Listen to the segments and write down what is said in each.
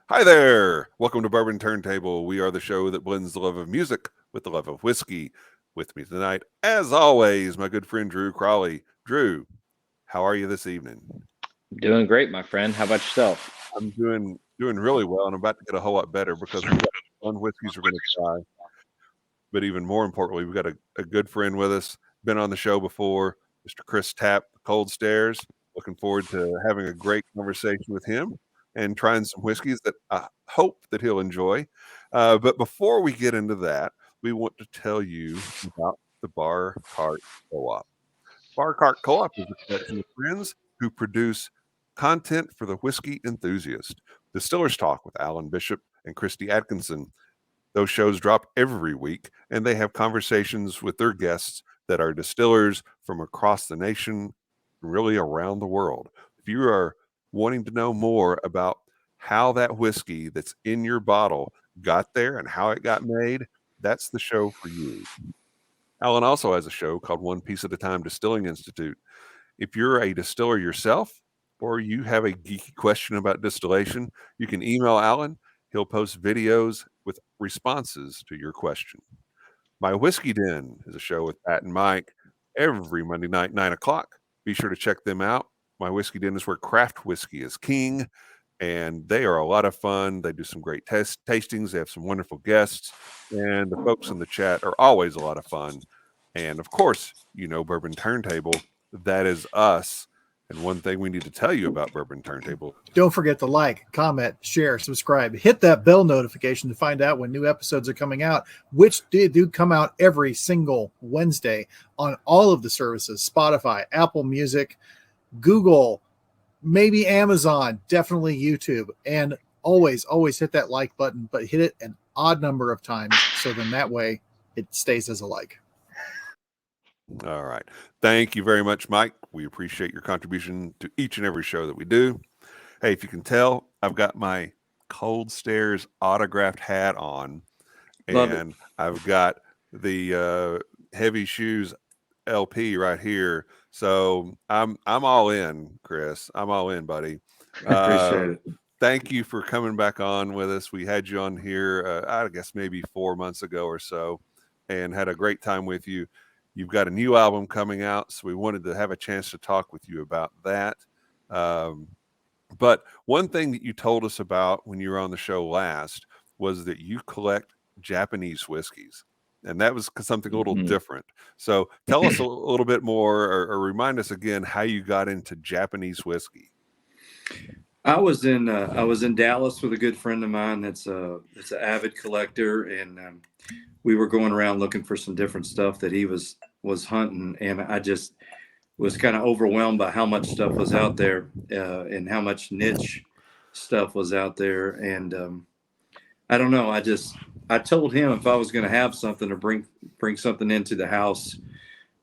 Hi there. Welcome to Bourbon Turntable. We are the show that blends the love of music with the love of whiskey. With me tonight, as always, my good friend Drew Crawley. Drew, how are you this evening? Doing great, my friend. How about yourself? I'm doing really well, and I'm about to get a whole lot better because we've got fun whiskeys we're going to try. But even more importantly, we've got a good friend with us, been on the show before, Mr. Chris Tapp, Cold Stairs. Looking forward to having a great conversation with him and trying some whiskeys that I hope that he'll enjoy. But before we get into that, we want to tell you about the Bar Cart Co-op. Bar Cart Co-op is a collection of friends who produce content for the whiskey enthusiast. Distillers Talk with Alan Bishop and Christy Atkinson. Those shows drop every week, and they have conversations with their guests that are distillers from across the nation, really around the world. If you are wanting to know more about how that whiskey that's in your bottle got there and how it got made, that's the show for you. Alan also has a show called One Piece at a Time Distilling Institute. If you're a distiller yourself or you have a geeky question about distillation, you can email Alan. He'll post videos with responses to your question. My Whiskey Den is a show with Pat and Mike every Monday night, 9 o'clock. Be sure to check them out. My Whiskey Den is where craft whiskey is king, and they are a lot of fun. They do some great tastings. They have some wonderful guests, and the folks in the chat are always a lot of fun. And of course, Bourbon Turntable. That is us. And one thing we need to tell you about Bourbon Turntable. Don't forget to like, comment, share, subscribe. Hit that bell notification to find out when new episodes are coming out, which do come out every single Wednesday on all of the services: Spotify, Apple Music, Google, maybe Amazon, definitely YouTube. And always hit that like button, but hit it an odd number of times so then that way it stays as a like. All right. Thank you very much, Mike. We appreciate your contribution to each and every show that we do. Hey, if you can tell, I've got my Cold Stairs autographed hat on, Love it. and I've got the Heavy Shoes LP right here. So I'm all in, Chris. I'm all in, buddy. Appreciate it. Thank you for coming back on with us. We had you on here, I guess maybe 4 months ago or so, and had a great time with you. You've got a new album coming out, so we wanted to have a chance to talk with you about that. But one thing that you told us about when you were on the show last was that you collect Japanese whiskeys. And that was something a little Mhm. different. So tell us a little bit more, or remind us again how you got into Japanese whiskey. I was in Dallas with a good friend of mine that's an avid collector, and we were going around looking for some different stuff that he was hunting, and I just was kind of overwhelmed by how much stuff was out there, and how much niche stuff was out there, and I don't know. I told him if I was going to have something to bring something into the house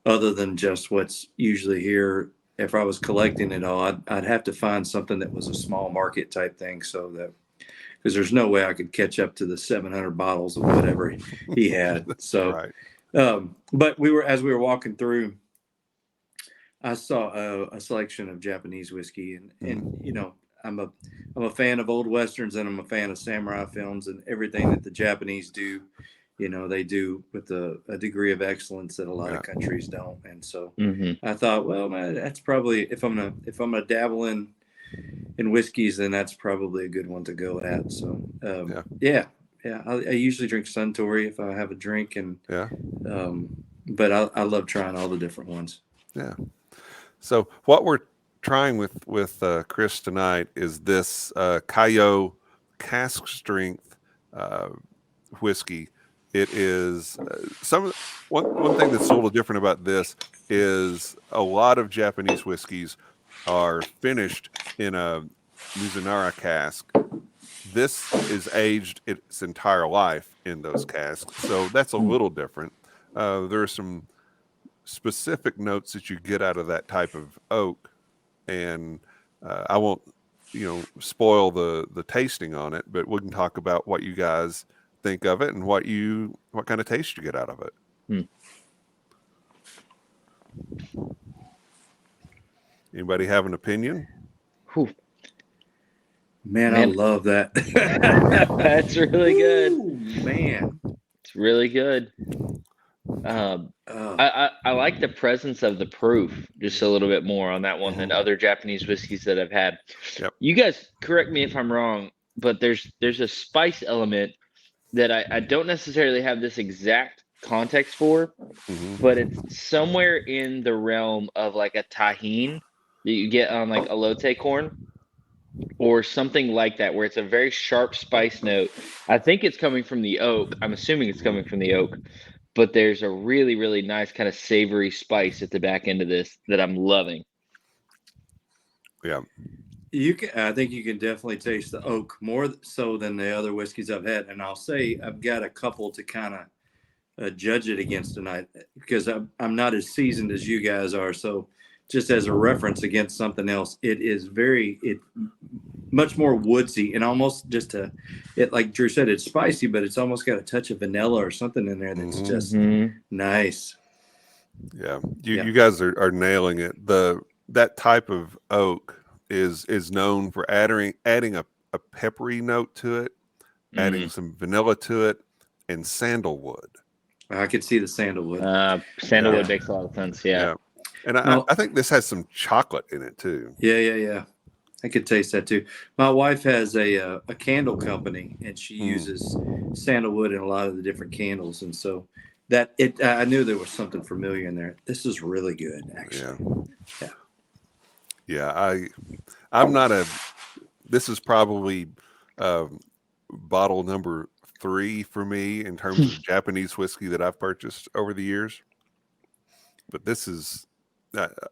other than just what's usually here. If I was collecting it all, I'd have to find something that was a small market type thing, so that because there's no way I could catch up to the 700 bottles of whatever he had. So, Right. but as we were walking through, I saw a selection of Japanese whiskey, and I'm a fan of old westerns, and I'm a fan of samurai films, and everything that the Japanese do. They do with a degree of excellence that a lot of countries don't. And so Mhm. I thought, well, man, that's probably if I'm gonna dabble in whiskeys, then that's probably a good one to go at. So yeah. I usually drink Suntory if I have a drink, and but I love trying all the different ones. Yeah. So what we're trying with Chris tonight is this Kaiyo cask strength whiskey. It is one thing that's a little different about this is a lot of Japanese whiskeys are finished in a Mizunara cask. This is aged its entire life in those casks, so that's a little different. There are some specific notes that you get out of that type of oak, and I won't spoil the tasting on it, but we can talk about what you guys think of it and what kind of taste you get out of it. Anybody have an opinion? Whew. Man, I love that. That's really good. Ooh, man. It's really good. I like the presence of the proof just a little bit more on that one than other Japanese whiskeys that I've had. Yep. You guys correct me if I'm wrong, but there's a spice element that I don't necessarily have this exact context for, but it's somewhere in the realm of like a tahine that you get on like elote corn or something like that, where it's a very sharp spice note. I think it's coming from the oak. I'm assuming it's coming from the oak, but there's a really, really nice kind of savory spice at the back end of this that I'm loving. Yeah. I think you can definitely taste the oak more so than the other whiskeys I've had. And I'll say I've got a couple to kind of judge it against tonight because I'm not as seasoned as you guys are. So just as a reference against something else, it is much more woodsy and almost just like Drew said, it's spicy, but it's almost got a touch of vanilla or something in there that's just nice. Yeah. You guys are nailing it. That type of oak is known for adding a peppery note to it, adding some vanilla to it, and sandalwood. I could see the sandalwood. Sandalwood makes a lot of sense. Yeah. And I think this has some chocolate in it too. Yeah. I could taste that too. My wife has a candle company, and she uses sandalwood in a lot of the different candles, and so I knew there was something familiar in there. This is really good, actually. Yeah. I'm not this is probably bottle number 3 for me in terms of Japanese whiskey that I've purchased over the years. But this is,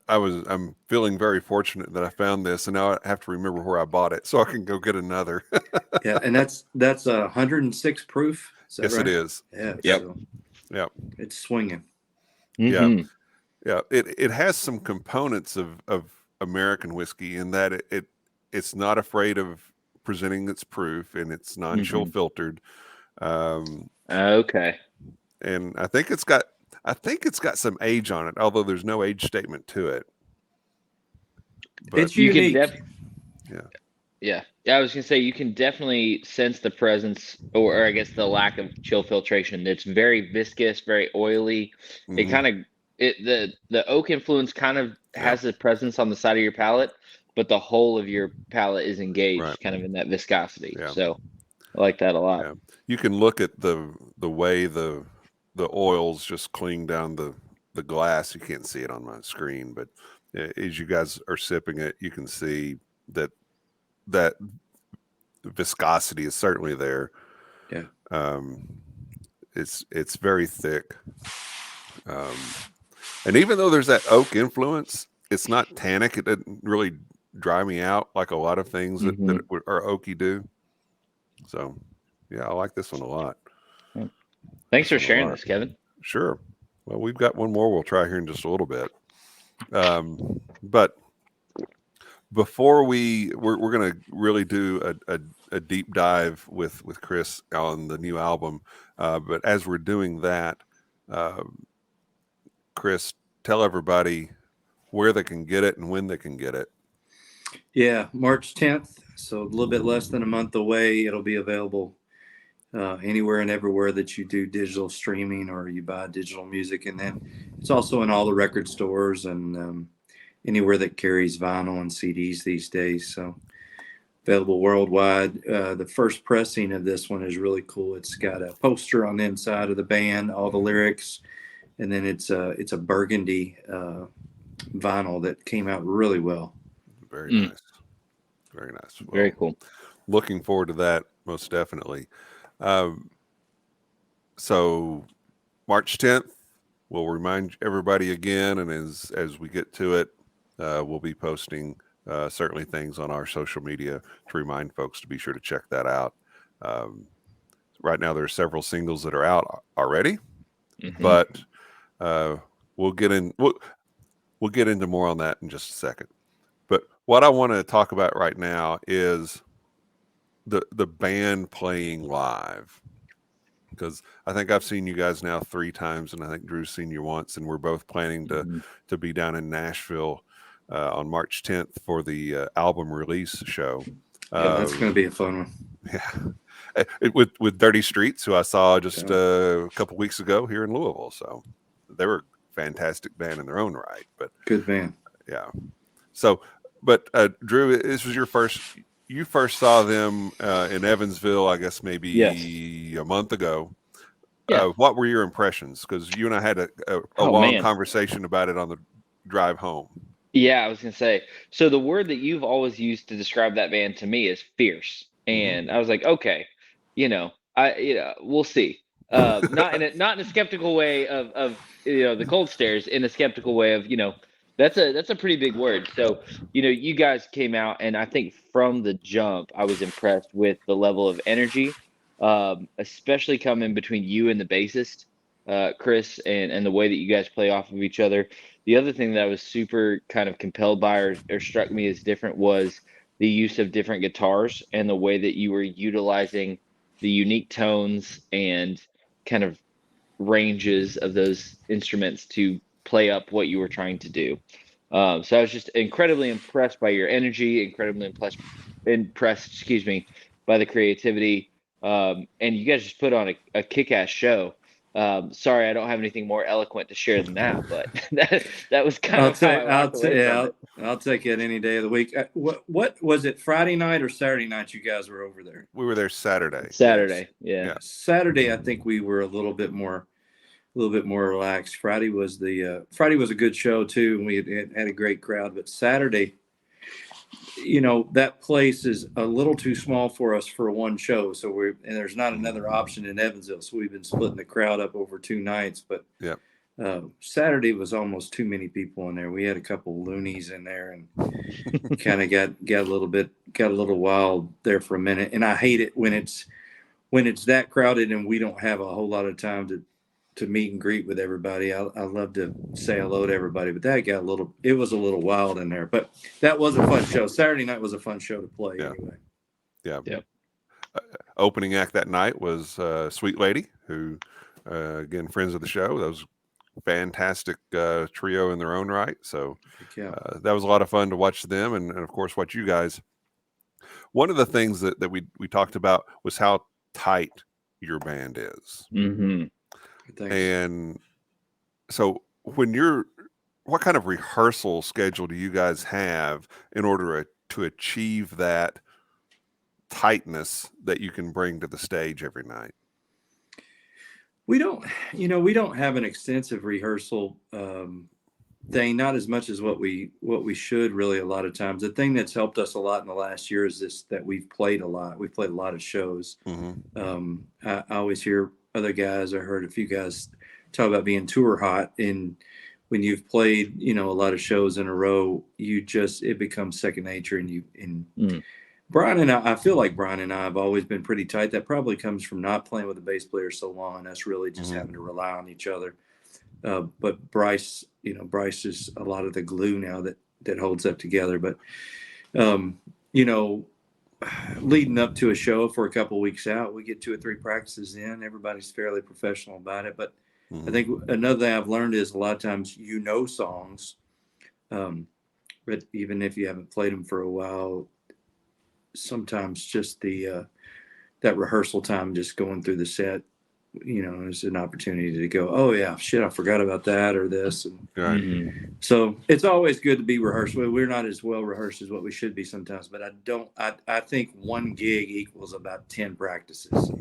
I'm feeling very fortunate that I found this, and now I have to remember where I bought it so I can go get another. Yeah, and that's 106 proof. Yes, right? it is. Yeah. Yep. So Yep. it's swinging. Yeah. Yeah. It has some components of American whiskey in that it's not afraid of presenting its proof, and it's non-chill filtered. Okay. And I think it's got some age on it, although there's no age statement to it. But it's unique. Yeah. I was gonna say you can definitely sense the presence, or I guess the lack of chill filtration. It's very viscous, very oily. It kind of the oak influence kind of has a presence on the side of your palate, but the whole of your palate is engaged kind of in that viscosity. Yeah. So I like that a lot. Yeah. You can look at the way the oils just cling down the glass. You can't see it on my screen, but as you guys are sipping it, you can see that viscosity is certainly there. Yeah. It's very thick. And even though there's that oak influence, it's not tannic. It doesn't really dry me out like a lot of things that are oaky do. So, yeah, I like this one a lot. Thanks for sharing this, Kevin. Sure. Well, we've got one more we'll try here in just a little bit. But before we're going to really do a deep dive with Chris on the new album. But as we're doing that, Chris, tell everybody where they can get it and when they can get it. Yeah, March 10th. So a little bit less than a month away. It'll be available anywhere and everywhere that you do digital streaming or you buy digital music. And then it's also in all the record stores and anywhere that carries vinyl and CDs these days. So available worldwide. The first pressing of this one is really cool. It's got a poster on the inside of the band, all the lyrics, and then it's a burgundy vinyl that came out really well. Very nice. Very nice. Well, very cool. Looking forward to that, most definitely. So March 10th, we'll remind everybody again, and as we get to it, we'll be posting certainly things on our social media to remind folks to be sure to check that out. Right now, there are several singles that are out already, but we'll get into more on that in just a second. But what I want to talk about right now is the band playing live, because I think I've seen you guys now 3 times, and I think Drew's seen you once, and we're both planning to be down in Nashville on March 10th for the album release show. Yeah, that's going to be a fun one. Yeah, with Dirty Streets, who I saw just a couple weeks ago here in Louisville. So they were a fantastic band in their own right. But good band. Yeah. So, but Drew, this was you first saw them in Evansville, I guess maybe a month ago. Yeah. What were your impressions? Because you and I had a long conversation about it on the drive home. Yeah, I was gonna say. So the word that you've always used to describe that band to me is fierce, and I was like, okay, we'll see. Not in a skeptical way of the cold stares, in a skeptical way of that's a pretty big word. So you guys came out, and I think from the jump, I was impressed with the level of energy, especially coming between you and the bassist, Chris, and the way that you guys play off of each other. The other thing that I was super kind of compelled by or struck me as different was the use of different guitars and the way that you were utilizing the unique tones and kind of ranges of those instruments to play up what you were trying to do. So I was just incredibly impressed by your energy, incredibly impressed, by the creativity. And you guys just put on a kick-ass show. Sorry, I don't have anything more eloquent to share than that, but that was kind of how I walked away from it. I'll take it any day of the week. What was it, Friday night or Saturday night you guys were over there? We were there Saturday. Saturday, yeah. Saturday, I think we were a little bit more relaxed. Friday was a good show too, and we had a great crowd. But Saturday, that place is a little too small for us for one show. So there's not another option in Evansville. So we've been splitting the crowd up over 2 nights. But Saturday was almost too many people in there. We had a couple loonies in there, and kind of got a little wild there for a minute. And I hate it when it's that crowded and we don't have a whole lot of time to meet and greet with everybody. I love to say hello to everybody, but it was a little wild in there. But that was a fun show. Saturday night was a fun show to play anyway. Yeah. Opening act that night was Sweet Lady, who again, friends of the show. That was fantastic trio in their own right. So that was a lot of fun to watch them, and of course watch you guys. One of the things that we talked about was how tight your band is. Mm-hmm. Thanks. And so what kind of rehearsal schedule do you guys have in order to achieve that tightness that you can bring to the stage every night? We don't have an extensive rehearsal thing, not as much as what we should really a lot of times. The thing that's helped us a lot in the last year is that we've played a lot. We've played a lot of shows. Mm-hmm. I always hear other guys, I heard a few guys talk about being tour hot, and when you've played, a lot of shows in a row, it becomes second nature. And Brian and I feel like Brian and I have always been pretty tight. That probably comes from not playing with a bass player so long, and us really just having to rely on each other. But Bryce is a lot of the glue now that holds that together. But, leading up to a show for a couple of weeks out, we get 2 or 3 practices in. Everybody's fairly professional about it. But I think another thing I've learned is a lot of times songs, but even if you haven't played them for a while, sometimes just that rehearsal time, just going through the set, is an opportunity to go, oh yeah, shit, I forgot about that or this. And so it's always good to be rehearsed. We're not as well rehearsed as what we should be sometimes, but I think 1 gig equals about 10 practices.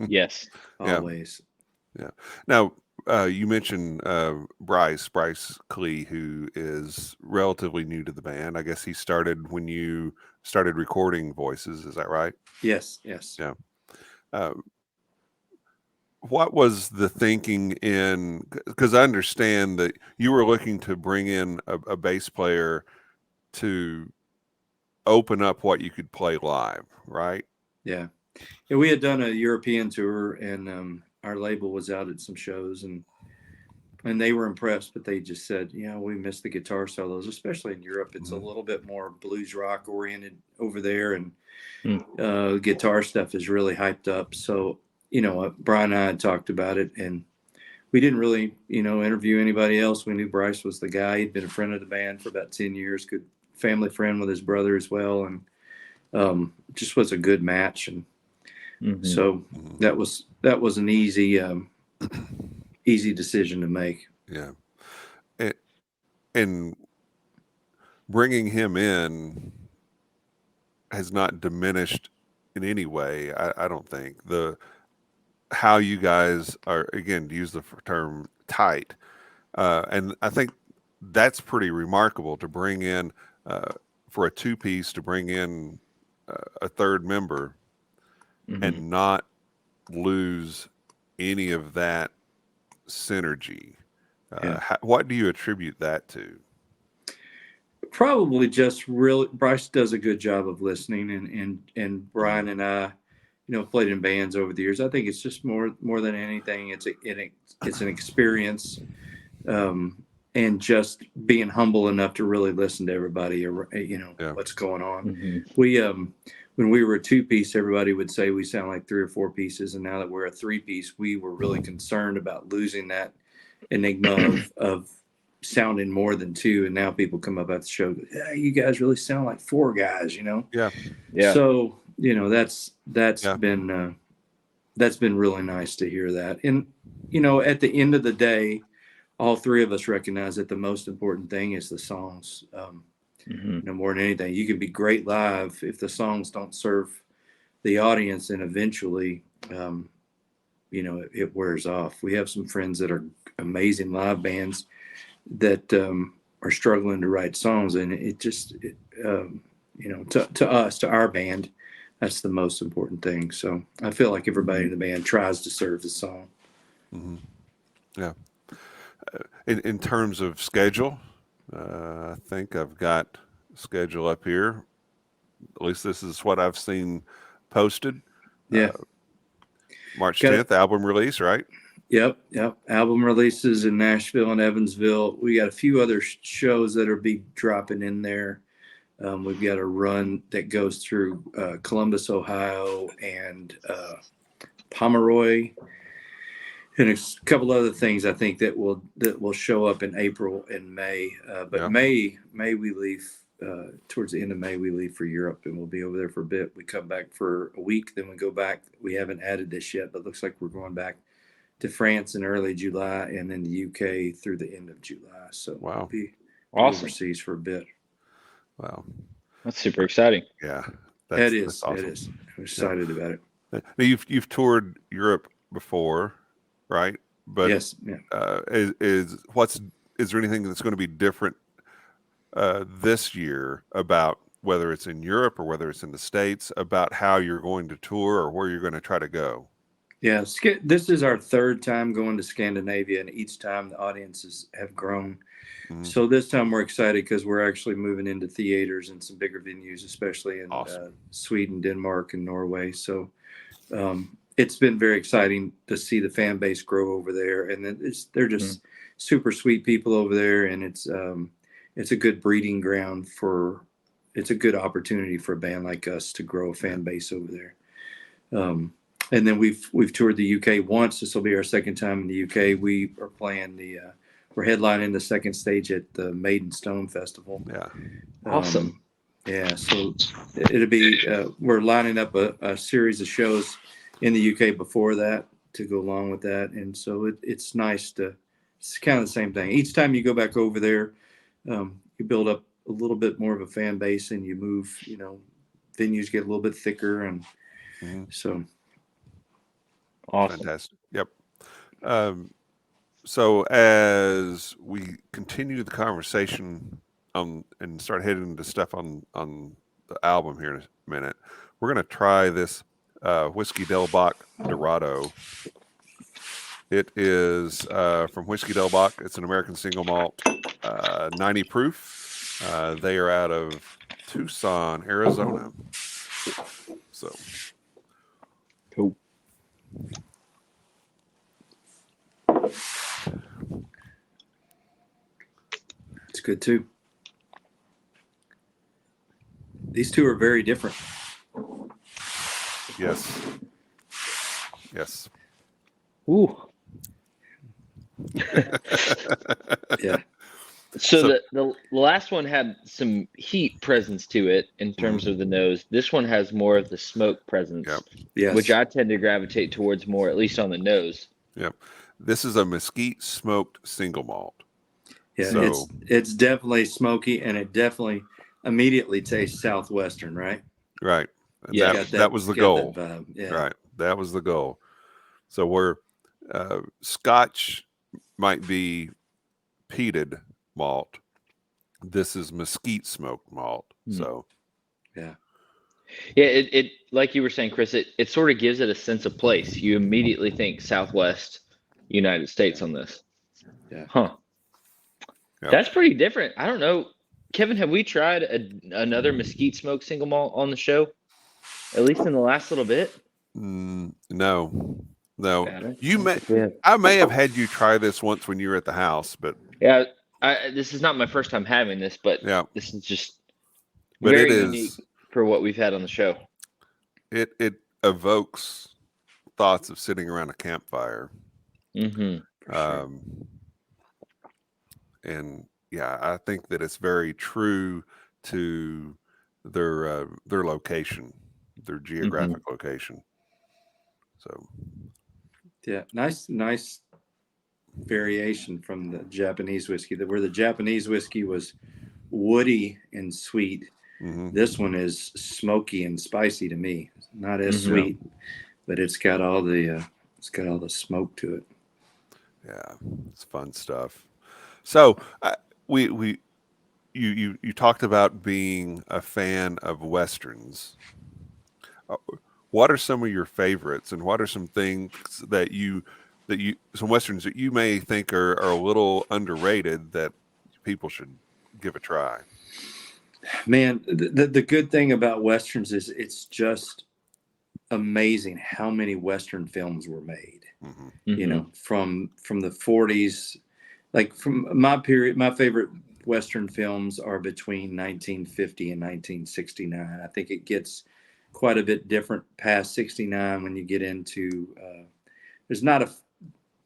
Yes. Always. Yeah. Now, you mentioned Bryce Clee, who is relatively new to the band. I guess he started when you started recording voices. Is that right? Yes. Yeah. What was the thinking because I understand that you were looking to bring in a bass player to open up what you could play live, right? Yeah. We had done a European tour, and our label was out at some shows, and they were impressed, but they just said, we missed the guitar solos, especially in Europe. It's a little bit more blues rock oriented over there, and guitar stuff is really hyped up. So, Brian and I had talked about it, and we didn't really, interview anybody else. We knew Bryce was the guy. He'd been a friend of the band for about 10 years, good family friend with his brother as well. And just was a good match. And so Mhm. that was an easy decision to make. Yeah. And bringing him in has not diminished in any way. I don't think how you guys are, again, to use the term, tight. And I think that's pretty remarkable to bring in, for a two-piece, to bring in a third member and not lose any of that synergy. What do you attribute that to? Probably just really, Bryce does a good job of listening, and Brian and I, played in bands over the years. I think it's just more than anything, it's an experience, and just being humble enough to really listen to everybody, what's going on. We when we were a two-piece, everybody would say we sound like three or four pieces, and now that we're a three-piece, we were really concerned about losing that enigma of sounding more than two. And now people come up at the show, yeah, you guys really sound like four guys, Yeah. So that's been really nice to hear that. And at the end of the day, all three of us recognize that the most important thing is the songs. More than anything, you can be great live if the songs don't serve the audience, and eventually it wears off. We have some friends that are amazing live bands that are struggling to write songs, and it just to us, to our band, that's the most important thing. So I feel like everybody in the band tries to serve the song. Yeah. In terms of schedule, I think I've got schedule up here. At least this is what I've seen posted. Yeah. March 10th, album release, right? Yep. Album releases in Nashville and Evansville. We got a few other shows that are be dropping in there. We've got a run that goes through Columbus, Ohio, and Pomeroy, and a couple other things I think that will show up in April and May. But May we leave. Towards the end of May, we leave for Europe, and we'll be over there for a bit. We come back for a week, then we go back. We haven't added this yet, but looks like we're going back to France in early July, and then the UK through the end of July. So we'll be overseas for a bit. Wow, that's super exciting. Yeah, that's awesome. It is. I'm excited about it. Now you've toured Europe before, right? But yes. Yeah. Is there anything that's going to be different this year about whether it's in Europe or whether it's in the States, about how you're going to tour or where you're going to try to go? Yeah, this is our third time going to Scandinavia, and each time the audiences have grown. So this time we're excited because we're actually moving into theaters and some bigger venues, especially in Sweden, Denmark, and Norway. So it's been very exciting to see the fan base grow over there, and they're just super sweet people over there, and it's a good breeding ground it's a good opportunity for a band like us to grow a fan base over there. And then we've toured the UK once. This will be our second time in the UK. We are playing we're headlining the second stage at the Maiden Stone Festival. Yeah. Awesome. Yeah. So it'll be, we're lining up a series of shows in the UK before that to go along with that. And so it's nice it's kind of the same thing. Each time you go back over there, you build up a little bit more of a fan base, and you move, venues get a little bit thicker. And so. Awesome. Fantastic. Yep. So as we continue the conversation and start heading into stuff on the album here in a minute, we're going to try this Whiskey Del-Bac Dorado. It is from Whiskey Del-Bac. It's an American Single Malt, 90 proof. They are out of Tucson, Arizona. So cool. It's good too. These two are very different. Yes. Ooh. Yeah. So the last one had some heat presence to it in terms Mhm. of the nose. This one has more of the smoke presence, Yep. Yes. which I tend to gravitate towards more, at least on the nose. Yep. This is a mesquite smoked single malt. Yeah, So- it's definitely smoky, and it definitely immediately tastes southwestern, right? Right. And Yeah. that was the got goal. that vibe. Yeah. Right. That was the goal. So where Scotch might be peated malt, this is mesquite smoked malt. Hmm. So Yeah. Yeah, it like you were saying, Chris, it sort of gives it a sense of place. You immediately think Southwest United States on this. Yeah. Huh. Yep. That's pretty different. I don't know. Kevin, have we tried another mesquite smoke single malt on the show? At least in the last little bit? no. I don't You may think we have. I may have had you try this once when you were at the house, but Yeah, this is not my first time having this, but yeah. this is just But very it is unique for what we've had on the show. it evokes thoughts of sitting around a campfire. Mm-hmm. For sure. And yeah, I think that it's very true to their location, their geographic location. So Yeah. Nice variation from the Japanese whiskey. Where the Japanese whiskey was woody and sweet, mhm. this one is smoky and spicy to me. Not as Mhm. sweet, but it's got all the smoke to it. Yeah, it's fun stuff. So you talked about being a fan of westerns. What are some of your favorites, and what are some things that you some westerns that you may think are a little underrated that people should give a try? Man, the good thing about westerns is it's just amazing how many western films were made. Mm-hmm. You know, from the 40s, like from my period, my favorite western films are between 1950 and 1969. I think it gets quite a bit different past 69 when you get into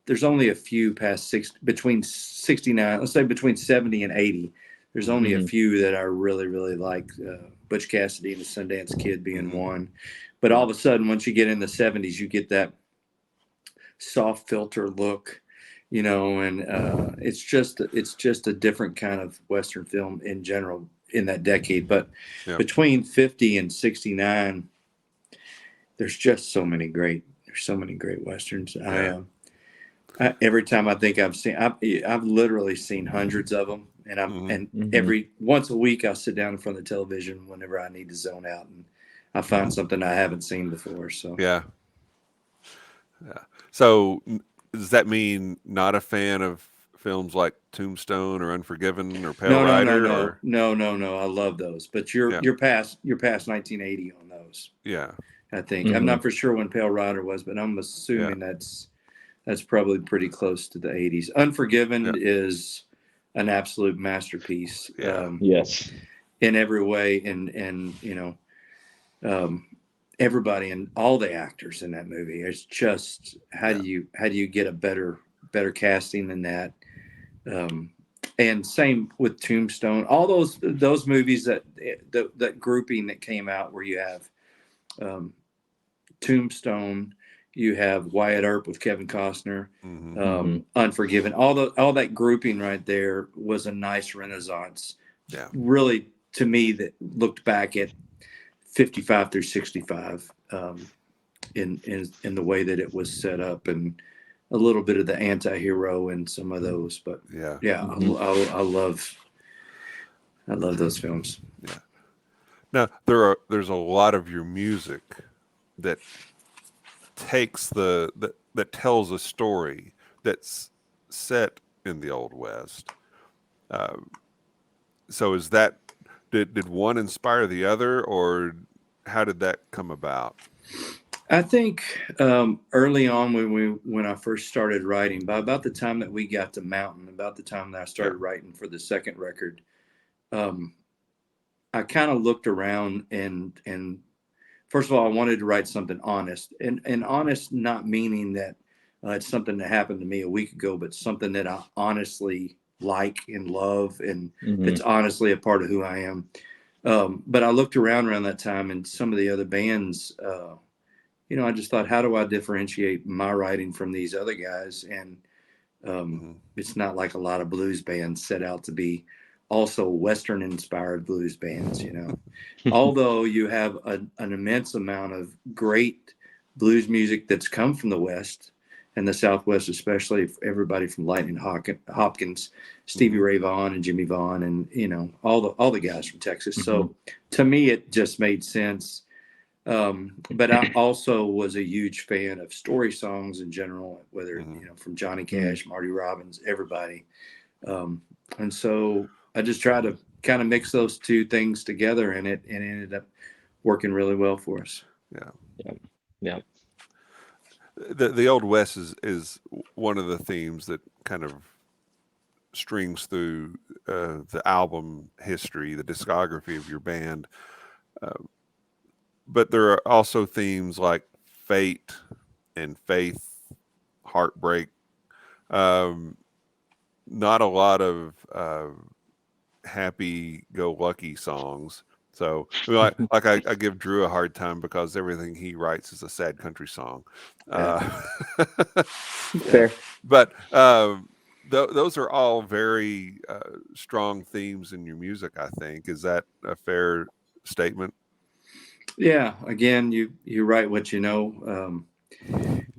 there's only a few past between 69, let's say between 70 and 80. There's only a few that I really, really like. Butch Cassidy and the Sundance Kid being one. But all of a sudden, once you get in the 70s, you get that soft filter look, you know, and it's just a different kind of Western film in general in that decade. But between 50 and 69, there's so many great Westerns. Yeah. Every time I think I've literally seen hundreds of them, and every once a week I'll sit down in front of the television whenever I need to zone out, and I find something I haven't seen before. So yeah. So does that mean not a fan of films like Tombstone or Unforgiven or Pale Rider? No. I love those, but you're past 1980 on those. Yeah. I think I'm not for sure when Pale Rider was, but I'm assuming that's probably pretty close to the 80s. Unforgiven is an absolute masterpiece. Yeah. Yes. In every way, and you know, everybody and all the actors in that movie. It's just how do you get a better casting than that? And same with Tombstone. All those movies that grouping that came out where you have Tombstone. You have Wyatt Earp with Kevin Costner, Unforgiven. All that grouping right there was a nice renaissance. Yeah. Really, to me, that looked back at 55 through 65 in the way that it was set up, and a little bit of the anti-hero in some of those. But I love those films. Yeah. Now there's a lot of your music that takes that tells a story that's set in the Old West. So is that did one inspire the other, or how did that come about? I think early on when I first started writing, by about the time that we got to Mountain, about the time that I started writing for the second record, I kind of looked around and first of all, I wanted to write something honest, and honest not meaning that it's something that happened to me a week ago, but something that I honestly like and love, and Mhm. it's honestly a part of who I am. But I looked around that time, and some of the other bands, I just thought, how do I differentiate my writing from these other guys? And it's not like a lot of blues bands set out to be also Western inspired blues bands, although you have an immense amount of great blues music that's come from the West and the Southwest, especially everybody from Lightning Hopkins, Stevie Ray Vaughan and Jimmy Vaughan, and all the guys from Texas. So to me, it just made sense. But I also was a huge fan of story songs in general, whether from Johnny Cash, Marty Robbins, everybody. And so I just tried to kind of mix those two things together, and it ended up working really well for us. Yeah. The Old West is one of the themes that kind of strings through the album history, the discography of your band. But there are also themes like fate and faith, heartbreak. Not a lot of happy-go-lucky songs. So, I give Drew a hard time because everything he writes is a sad country song. Fair. But those are all very strong themes in your music, I think. Is that a fair statement? Yeah. Again, you write what you know.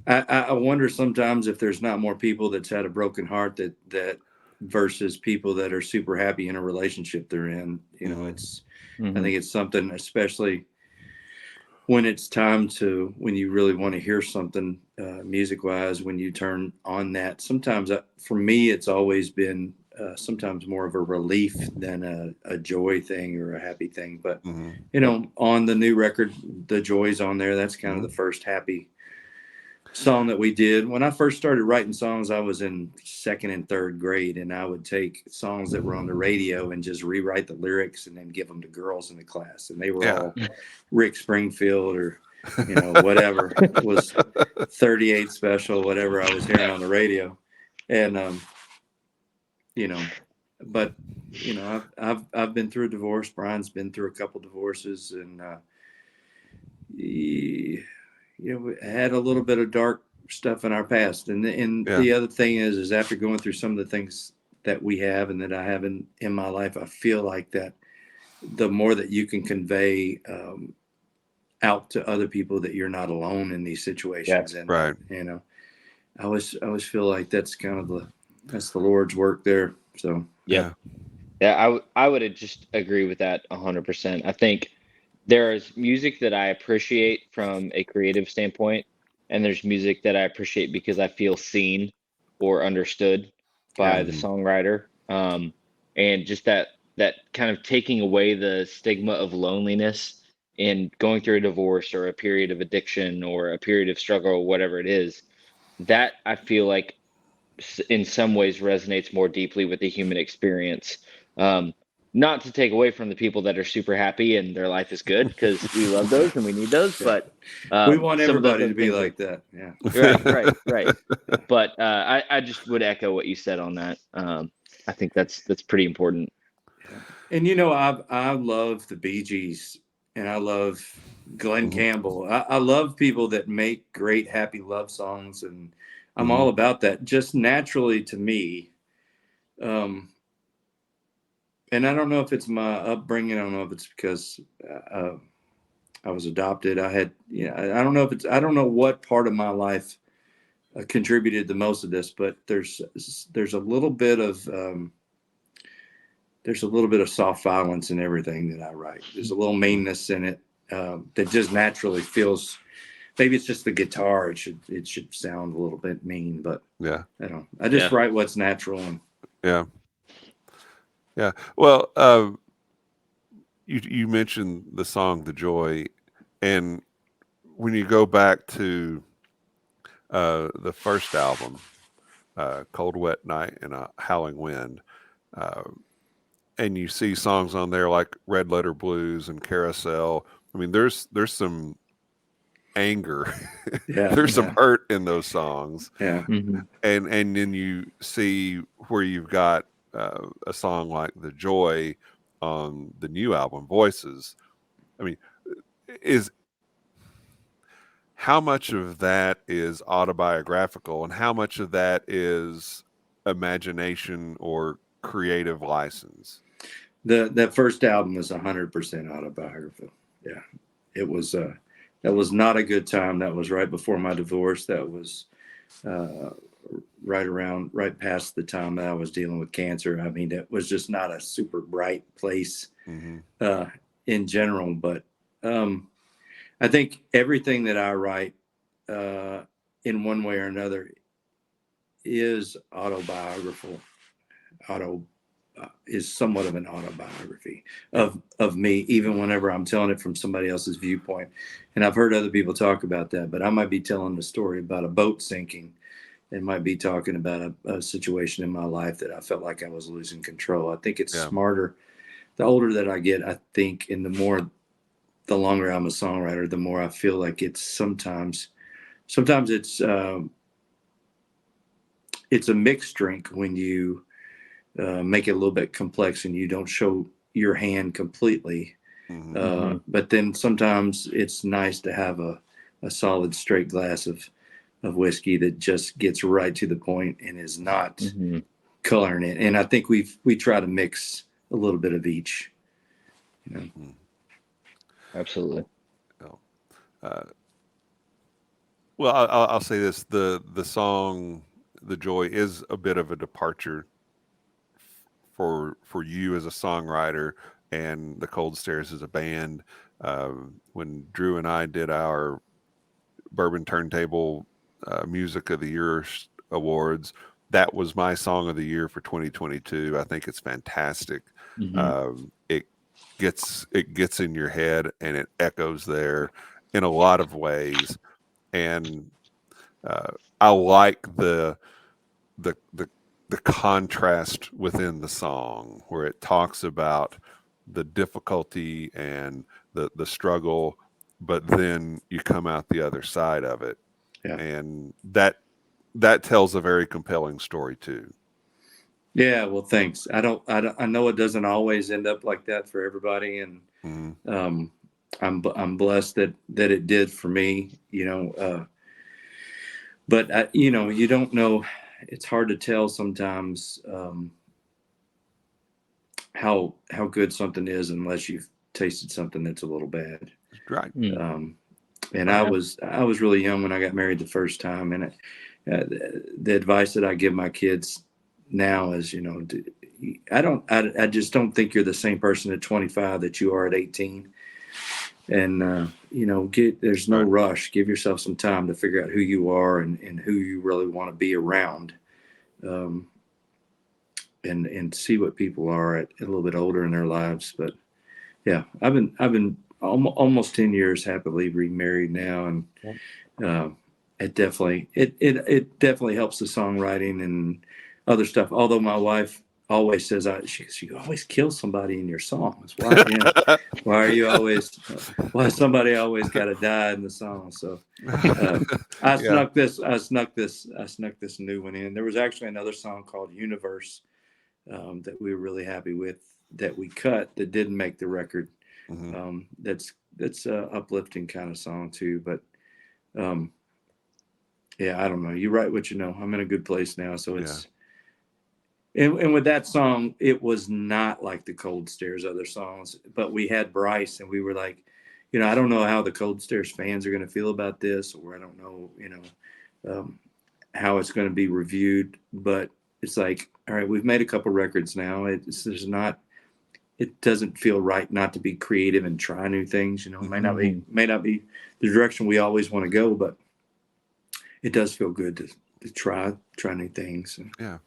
I wonder sometimes if there's not more people that's had a broken heart that versus people that are super happy in a relationship they're in. It's I think it's something, especially when it's time when you really want to hear something music wise, when you turn on that. Sometimes for me, it's always been sometimes more of a relief than a joy thing or a happy thing. But on the new record, The Joy's on there. That's kind of the first happy song that we did. When I first started writing songs, I was in 2nd and 3rd grade, and I would take songs that were on the radio and just rewrite the lyrics and then give them to girls in the class, and they were all Rick Springfield or whatever was 38 Special, whatever I was hearing on the radio. And but I've been through a divorce. Brian's been through a couple divorces, and we had a little bit of dark stuff in our past. And the other thing is after going through some of the things that we have and that I have in my life, I feel like that the more that you can convey out to other people that you're not alone in these situations. And right. I always feel like that's kind of that's the Lord's work there. So yeah, I would just agree with that 100%. I think there's music that I appreciate from a creative standpoint, and there's music that I appreciate because I feel seen or understood by the songwriter. And just that kind of taking away the stigma of loneliness in going through a divorce or a period of addiction or a period of struggle or whatever it is, that I feel like in some ways resonates more deeply with the human experience. Not to take away from the people that are super happy and their life is good, because we love those and we need those, but we want some of those everybody to be things like that. Yeah. Right. But I just would echo what you said on that. I think that's pretty important. And I love the Bee Gees, and I love Glenn Campbell. I love people that make great happy love songs, and I'm all about that. Just naturally to me, and I don't know if it's my upbringing. I don't know if it's because I was adopted. I had, I don't know what part of my life contributed the most of this, but there's a little bit of soft violence in everything that I write. There's a little meanness in it that just naturally feels. Maybe it's just the guitar. It should sound a little bit mean, but I just write what's natural. And Well, you mentioned the song "The Joy," and when you go back to the first album, "Cold Wet Night and a Howling Wind," and you see songs on there like "Red Letter Blues" and "Carousel." I mean, there's some anger, there's some hurt in those songs, and then you see where you've got a song like The Joy on the new album, Voices. I mean, is how much of that is autobiographical and how much of that is imagination or creative license? That first album was 100% autobiographical. Yeah, it was. That was not a good time. That was right before my divorce. That was right past the time that I was dealing with cancer. I mean, it was just not a super bright place in general. But I think everything that I write in one way or another is autobiographical. Is somewhat of an autobiography of me, even whenever I'm telling it from somebody else's viewpoint. And I've heard other people talk about that, but I might be telling a story about a boat sinking and might be talking about a situation in my life that I felt like I was losing control. I think it's smarter. The older that I get, I think, and the longer I'm a songwriter, the more I feel like it's sometimes it's a mixed drink when you make it a little bit complex and you don't show your hand completely. But then sometimes it's nice to have a solid straight glass of whiskey that just gets right to the point and is not coloring it. And I think we try to mix a little bit of each. You know? Absolutely. Well, I'll say this: the song "The Joy" is a bit of a departure for you as a songwriter and the Cold Stairs as a band. When Drew and I did our Bourbon Turntable Music of the Year awards, that was my song of the year for 2022. I think it's fantastic. It gets in your head and it echoes there in a lot of ways. And I like the contrast within the song where it talks about the difficulty and the struggle, but then you come out the other side of it. And that tells a very compelling story too. Yeah, well, thanks. I know it doesn't always end up like that for everybody, and I'm blessed that it did for me. But you don't know. It's hard to tell sometimes how good something is unless you've tasted something that's a little bad. Right. And I was really young when I got married the first time, and the advice that I give my kids now is, I just don't think you're the same person at 25 that you are at 18. And, there's no rush. Give yourself some time to figure out who you are and who you really want to be around. And see what people are at a little bit older in their lives. But yeah, I've been almost 10 years happily remarried now. And, it definitely helps the songwriting and other stuff. Although my wife always says, you always kill somebody in your songs. Why? Why are you always? Why somebody always got to die in the song? So I snuck this new one in. There was actually another song called Universe that we were really happy with that we cut that didn't make the record. That's a uplifting kind of song too. But I don't know. You write what you know. I'm in a good place now, so it's. And with that song, it was not like the Cold Stairs other songs, but we had Bryce, and we were like, I don't know how the Cold Stairs fans are going to feel about this, or I don't know, how it's going to be reviewed. But it's like, all right, we've made a couple records now. It doesn't feel right not to be creative and try new things. It may not be the direction we always want to go, but it does feel good to try new things. Yeah.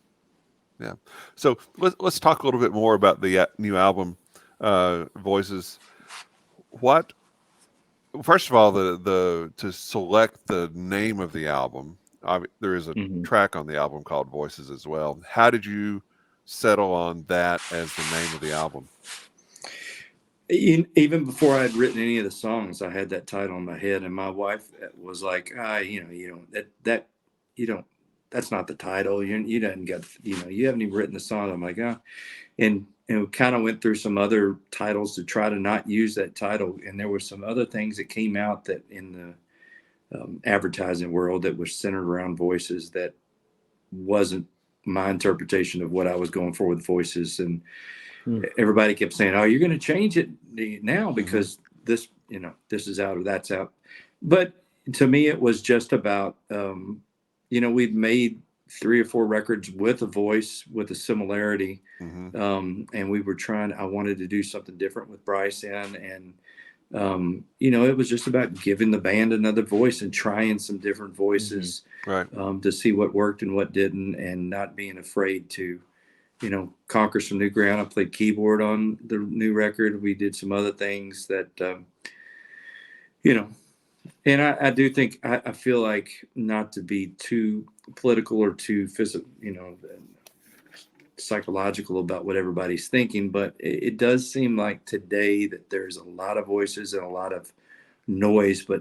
So let's talk a little bit more about the new album, Voices. First of all, to select the name of the album, there is a track on the album called Voices as well. How did you settle on that as the name of the album? Even before I had written any of the songs, I had that title in my head, and my wife was like, you don't that's not the title. You didn't get, you haven't even written the song. I'm like, oh, and we kind of went through some other titles to try to not use that title. And there were some other things that came out that in the advertising world that was centered around voices that wasn't my interpretation of what I was going for with voices. And everybody kept saying, oh, you're going to change it now because this, this is out or that's out. But to me, it was just about, we've made 3 or 4 records with a voice, with a similarity. And we were I wanted to do something different with Bryson. And, it was just about giving the band another voice and trying some different voices to see what worked and what didn't, and not being afraid to, conquer some new ground. I played keyboard on the new record. We did some other things that, and I do think, I feel like, not to be too political or too physical, psychological about what everybody's thinking, but it does seem like today that there's a lot of voices and a lot of noise, but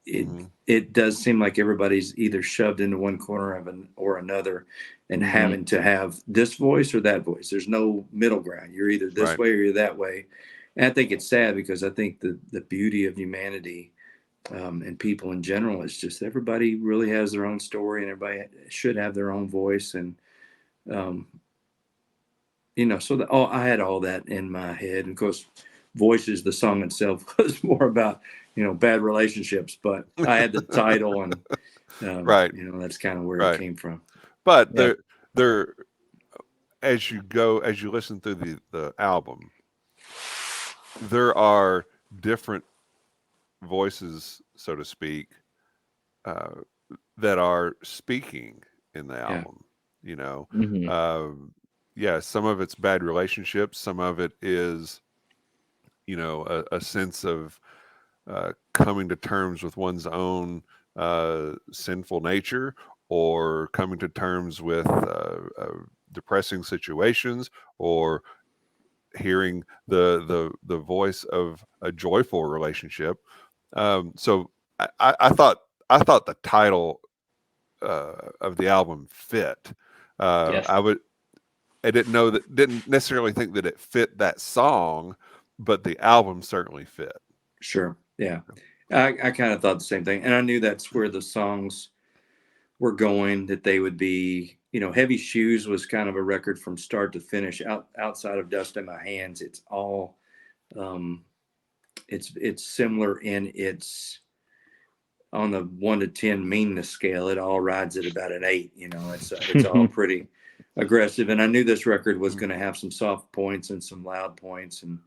it does seem like everybody's either shoved into one corner or another, and having to have this voice or that voice. There's no middle ground. You're either this way or you're that way. And I think it's sad, because I think the beauty of humanity and people in general is just everybody really has their own story, and everybody should have their own voice. And, so I had all that in my head. And of course, Voices, the song itself, was more about, bad relationships, but I had the title, and, that's kind of where it came from. But there, as you listen through the album, there are different voices, so to speak, that are speaking in the album. Some of it's bad relationships, some of it is a sense of coming to terms with one's own sinful nature, or coming to terms with depressing situations, or hearing the voice of a joyful relationship. So I thought the title of the album fit. I didn't necessarily think that it fit that song, but the album certainly fit. Sure. Yeah. I kind of thought the same thing. And I knew that's where the songs were going, that they would be, Heavy Shoes was kind of a record from start to finish. Outside of Dust in My Hands, it's all, it's similar in its, on the 1 to 10 meanness scale, it all rides at about an 8. It's all pretty aggressive. And I knew this record was going to have some soft points and some loud points, and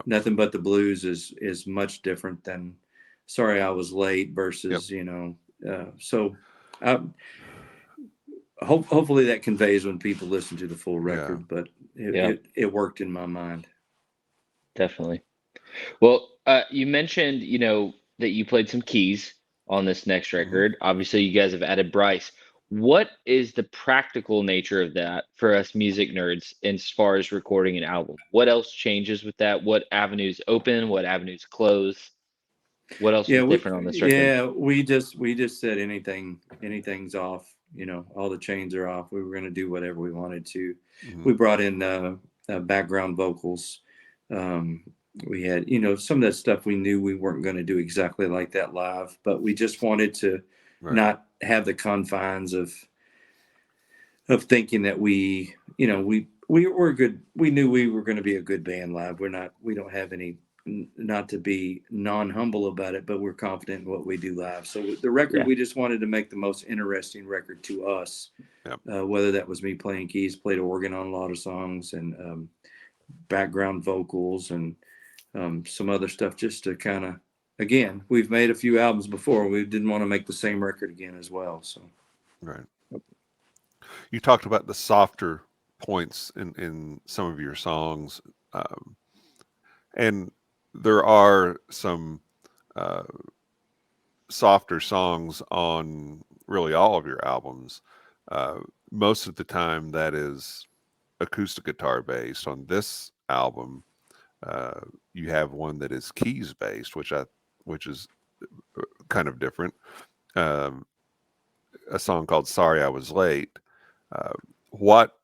Nothing But the Blues is much different than Sorry I Was Late versus, so hopefully that conveys when people listen to the full record, but it worked in my mind. Definitely. Well, you mentioned, that you played some keys on this next record. Obviously, you guys have added Bryce. What is the practical nature of that for us music nerds as far as recording an album? What else changes with that? What avenues open? What avenues close? What else is different on this record? Yeah, we just said anything's off. All the chains are off. We were going to do whatever we wanted to. We brought in background vocals. We had, some of that stuff we knew we weren't going to do exactly like that live, but we just wanted to not have the confines of thinking that we were good. We knew we were going to be a good band live. We don't have any, not to be non-humble about it, but we're confident in what we do live. So the record, we just wanted to make the most interesting record to us, whether that was me playing keys, played organ on a lot of songs, and background vocals, and some other stuff, just to kind of, again, we've made a few albums before. We didn't want to make the same record again as well. So, you talked about the softer points in some of your songs, and there are some softer songs on really all of your albums. Most of the time, that is acoustic guitar based. On this album, you have one that is keys based, which is kind of different. a song called "Sorry I Was Late." What?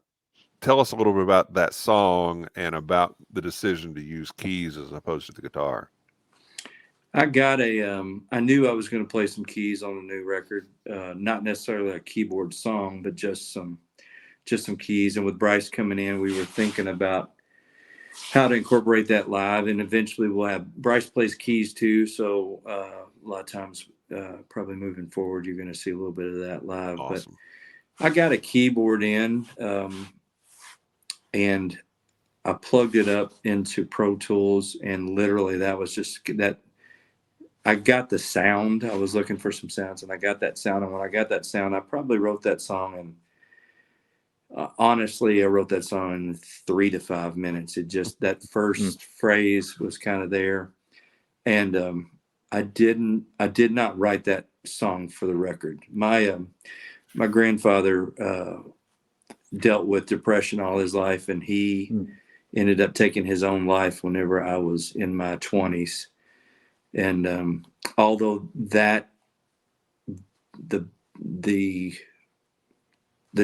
Tell us a little bit about that song and about the decision to use keys as opposed to the guitar. I got I knew I was going to play some keys on the new record, not necessarily a keyboard song, but just some keys. And with Bryce coming in, we were thinking about how to incorporate that live. And eventually we'll have Bryce plays keys too. So a lot of times, probably moving forward, you're going to see a little bit of that live. Awesome. But I got a keyboard in, and I plugged it up into Pro Tools, and literally that was just that. I got the sound. I was looking for some sounds, and I got that sound. And when I got that sound, I probably wrote that song. And honestly, I wrote that song in 3 to 5 minutes. It just, that first phrase was kind of there. And I did not write that song for the record. My grandfather dealt with depression all his life, and he ended up taking his own life whenever I was in my 20s. And although that the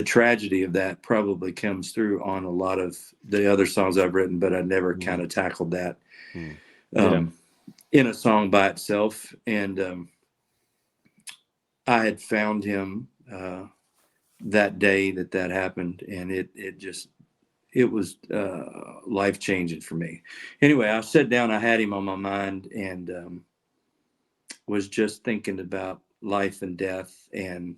tragedy of that probably comes through on a lot of the other songs I've written, but I never kind of tackled that in a song by itself. And I had found him that day that happened, and it was life changing for me. Anyway, I sat down, I had him on my mind, and was just thinking about life and death, and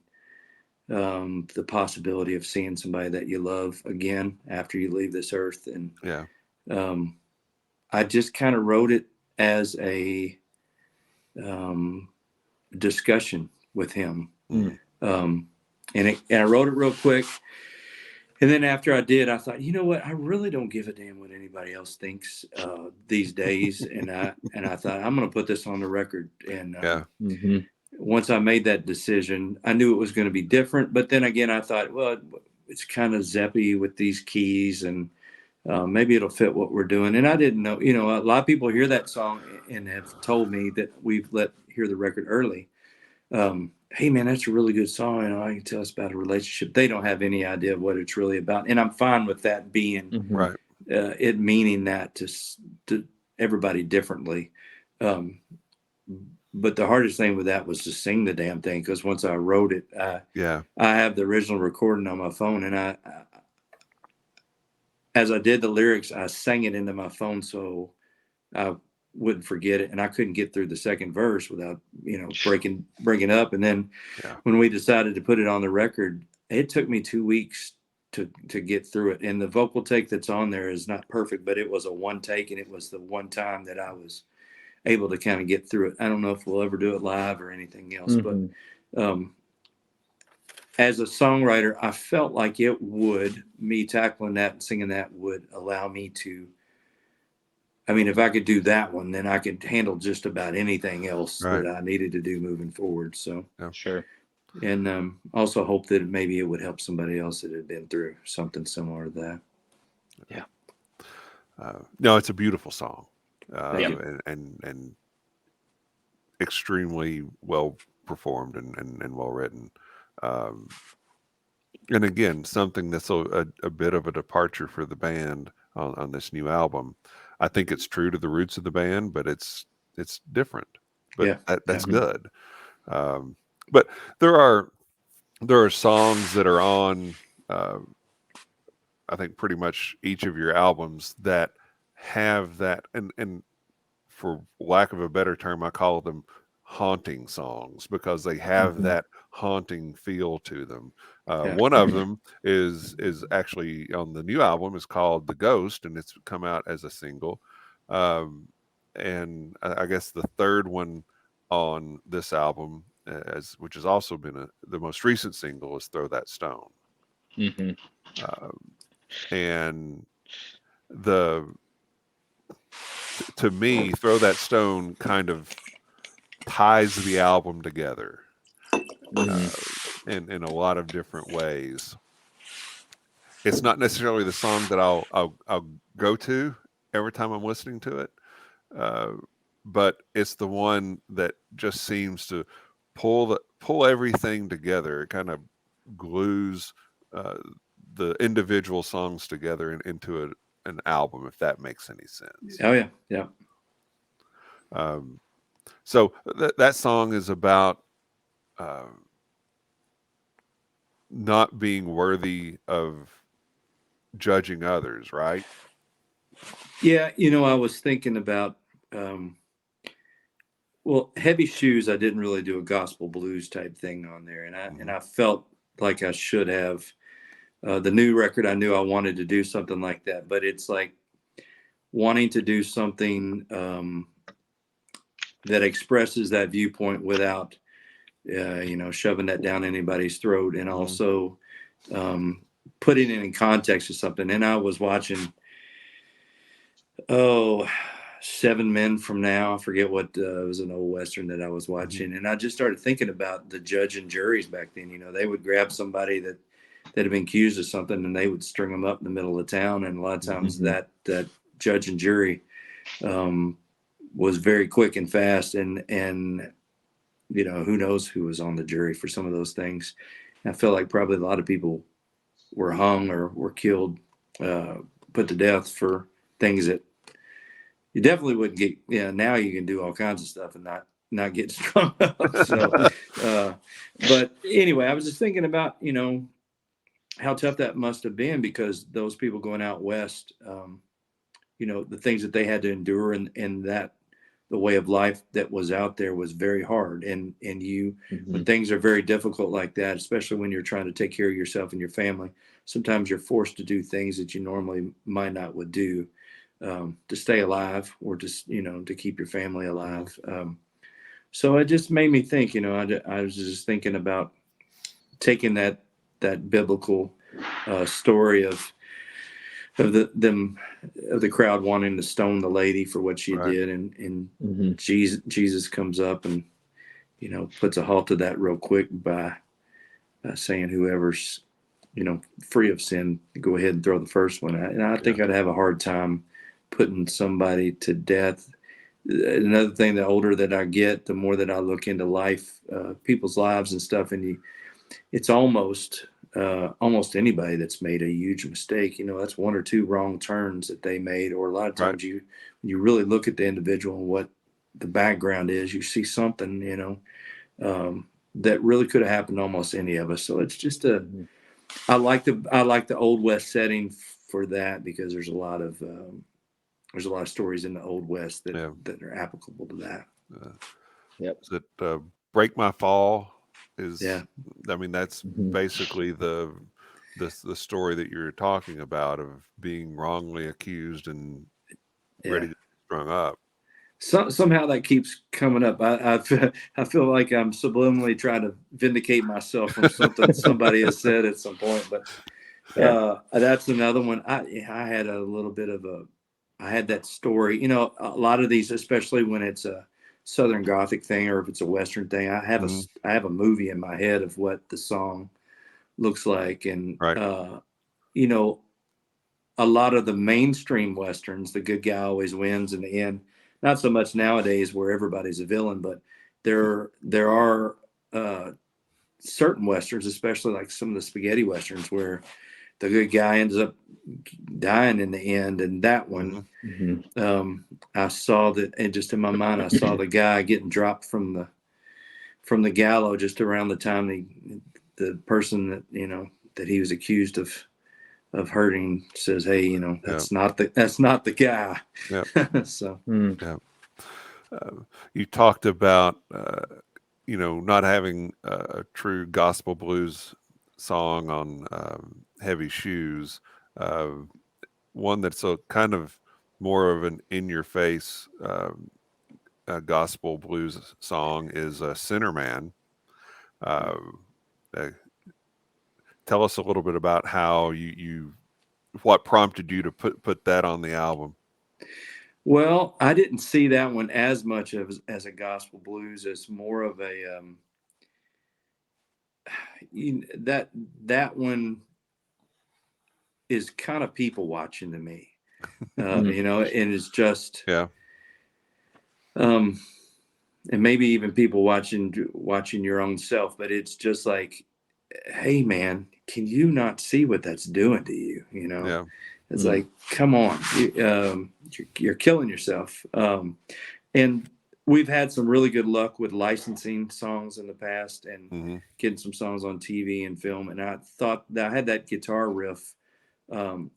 the possibility of seeing somebody that you love again after you leave this earth. And I just kind of wrote it as a discussion with him. And I wrote it real quick. And then after I did, I thought, you know what? I really don't give a damn what anybody else thinks these days. And I thought, I'm going to put this on the record. And once I made that decision, I knew it was going to be different. But then again, I thought, well, it's kind of zeppy with these keys, and maybe it'll fit what we're doing. And I didn't know, a lot of people hear that song and have told me that we've hear the record early. Hey man, that's a really good song. I can tell us about a relationship. They don't have any idea of what it's really about. And I'm fine with that being right. It meaning that to everybody differently. But the hardest thing with that was to sing the damn thing. Cause once I wrote it, I have the original recording on my phone, and as I did the lyrics, I sang it into my phone so I wouldn't forget it. And I couldn't get through the second verse without, breaking up. And then when we decided to put it on the record, it took me 2 weeks to get through it. And the vocal take that's on there is not perfect, but it was a one take, and it was the one time that I was able to kind of get through it. I don't know if we'll ever do it live or anything else, but as a songwriter, I felt like me tackling that and singing that would allow me to, if I could do that one, then I could handle just about anything else that I needed to do moving forward. So, sure. And also hope that maybe it would help somebody else that had been through something similar to that. Yeah. No, it's a beautiful song, and extremely well performed and well written. And again, something that's a bit of a departure for the band on this new album. I think it's true to the roots of the band, but it's different. But that's good. But there are songs that are on, I think pretty much each of your albums that have that, and for lack of a better term, I call them haunting songs, because they have that haunting feel to them. One of them is actually on the new album, is called The Ghost, and it's come out as a single. And I guess the third one on this album, which has also been the most recent single, is Throw That Stone. And to me, Throw That Stone kind of ties the album together in a lot of different ways. It's not necessarily the song that I'll go to every time I'm listening to it, but it's the one that just seems to pull everything together. It kind of glues the individual songs together into an album, if that makes any sense. Oh yeah, yeah. So that song is about not being worthy of judging others, right? Yeah, I was thinking about well, Heavy Shoes. I didn't really do a gospel blues type thing on there, and I felt like I should have. The new record, I knew I wanted to do something like that, but it's like wanting to do something that expresses that viewpoint without, shoving that down anybody's throat, and also putting it in context of something. And I was watching, Seven Men from Now. I forget what it was, an old Western that I was watching. And I just started thinking about the judge and juries back then. They would grab somebody that had been accused of something, and they would string them up in the middle of town. And a lot of times that judge and jury was very quick and fast. And who knows who was on the jury for some of those things. I feel like probably a lot of people were hung or were killed, put to death for things that you definitely wouldn't get. Now you can do all kinds of stuff and not get strung up. So, but anyway, I was just thinking about, how tough that must have been, because those people going out west, the things that they had to endure, and that the way of life that was out there was very hard. And when things are very difficult like that, especially when you're trying to take care of yourself and your family, sometimes you're forced to do things that you normally might not would do, to stay alive, or just, to keep your family alive. So it just made me think, I was just thinking about taking that biblical story of the crowd wanting to stone the lady for what she did, and Jesus comes up and puts a halt to that real quick by saying, whoever's free of sin, go ahead and throw the first one. And I think I'd have a hard time putting somebody to death. Another thing, the older that I get, the more that I look into life, people's lives and stuff, and it's almost anybody that's made a huge mistake, that's one or two wrong turns that they made, or a lot of times you really look at the individual and what the background is, you see something, that really could have happened to almost any of us. So it's just I like the Old West setting for that, because there's a lot of stories in the Old West that are applicable to that. Is it Break My Fall? I mean, that's basically the story that you're talking about, of being wrongly accused and ready to be strung up. Somehow that keeps coming up. I feel like I'm subliminally trying to vindicate myself from something somebody has said at some point. But that's another one. I had a little bit of I had that story. A lot of these, especially when it's a Southern Gothic thing, or if it's a Western thing, I have a movie in my head of what the song looks like. And a lot of the mainstream Westerns, the good guy always wins in the end. Not so much nowadays, where everybody's a villain, but there are certain Westerns, especially like some of the spaghetti Westerns, where the good guy ends up dying in the end. And that one, I saw that, and just in my mind, I saw the guy getting dropped from the gallows just around the time the person that that he was accused of hurting says, "Hey, that's not the guy." So you talked about not having a true gospel blues song on Heavy Shoes. One that's a kind of more of an in-your-face gospel blues song is Sinner Man. Tell us a little bit about how what prompted you to put that on the album. Well, I didn't see that one as much as a gospel blues, as more of a that one is kind of people watching to me, and it's just and maybe even people watching your own self, but it's just like, hey man, can you not see what that's doing to you? You know, Yeah. it's like, come on, you're killing yourself. And we've had some really good luck with licensing songs in the past and getting some songs on TV and film. And I thought that I had that guitar riff, and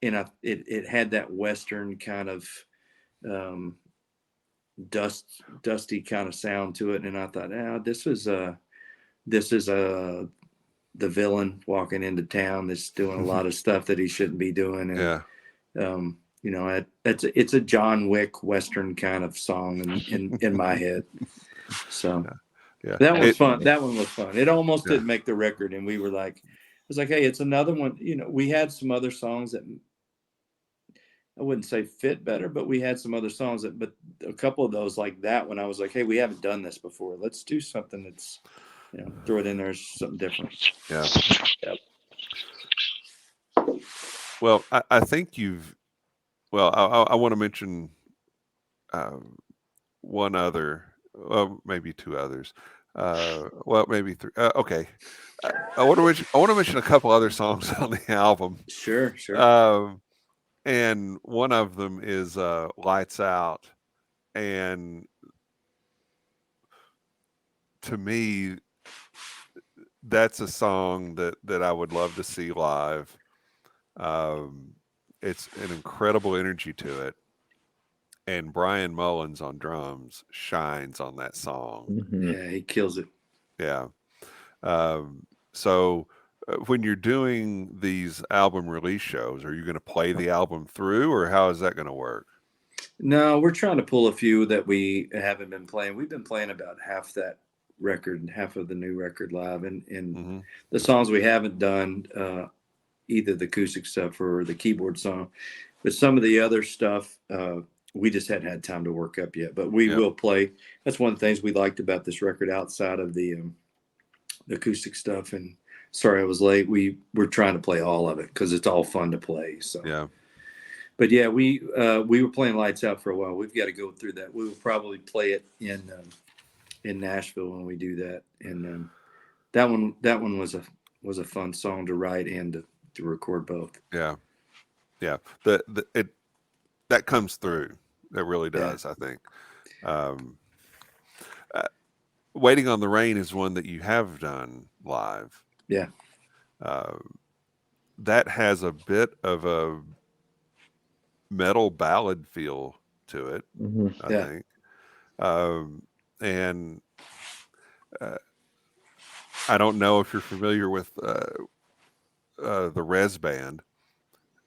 it had that Western kind of dusty kind of sound to it. And I thought, this is the villain walking into town that's doing a lot of stuff that he shouldn't be doing. And you know, it's a John Wick Western kind of song in my head. So that was fun. That one was fun. It almost didn't make the record, and we were like, it was like, hey, it's another one. You know, we had some other songs that I wouldn't say fit better, but we had some other songs but a couple of those like that one, I was like, hey, we haven't done this before. Let's do something that's, you know, throw it in there, something different. Yeah. Yep. Well, I think I want to mention one other, well, maybe two others. Well, maybe three. Okay. I want to mention a couple other songs on the album. Sure. And one of them is Lights Out. And to me, that's a song that I would love to see live. It's an incredible energy to it. And Brian Mullins on drums shines on that song. Yeah, he kills it. Yeah. So when you're doing these album release shows, are you going to play the album through, or how is that going to work? No, we're trying to pull a few that we haven't been playing. We've been playing about half that record and half of the new record live, and the songs we haven't done, either the acoustic stuff or the keyboard song, but some of the other stuff we just hadn't had time to work up yet. But we will play. That's one of the things we liked about this record outside of the acoustic stuff. And sorry I was late. We're trying to play all of it because it's all fun to play. So yeah. But yeah, we were playing Lights Out for a while. We've got to go through that. We will probably play it in Nashville when we do that. And that one was a fun song to write and to record both. Yeah. That comes through. It really does. I think. Waiting on the Rain is one that you have done live. Yeah. That has a bit of a metal ballad feel to it, I think. And I don't know if you're familiar with the Res Band.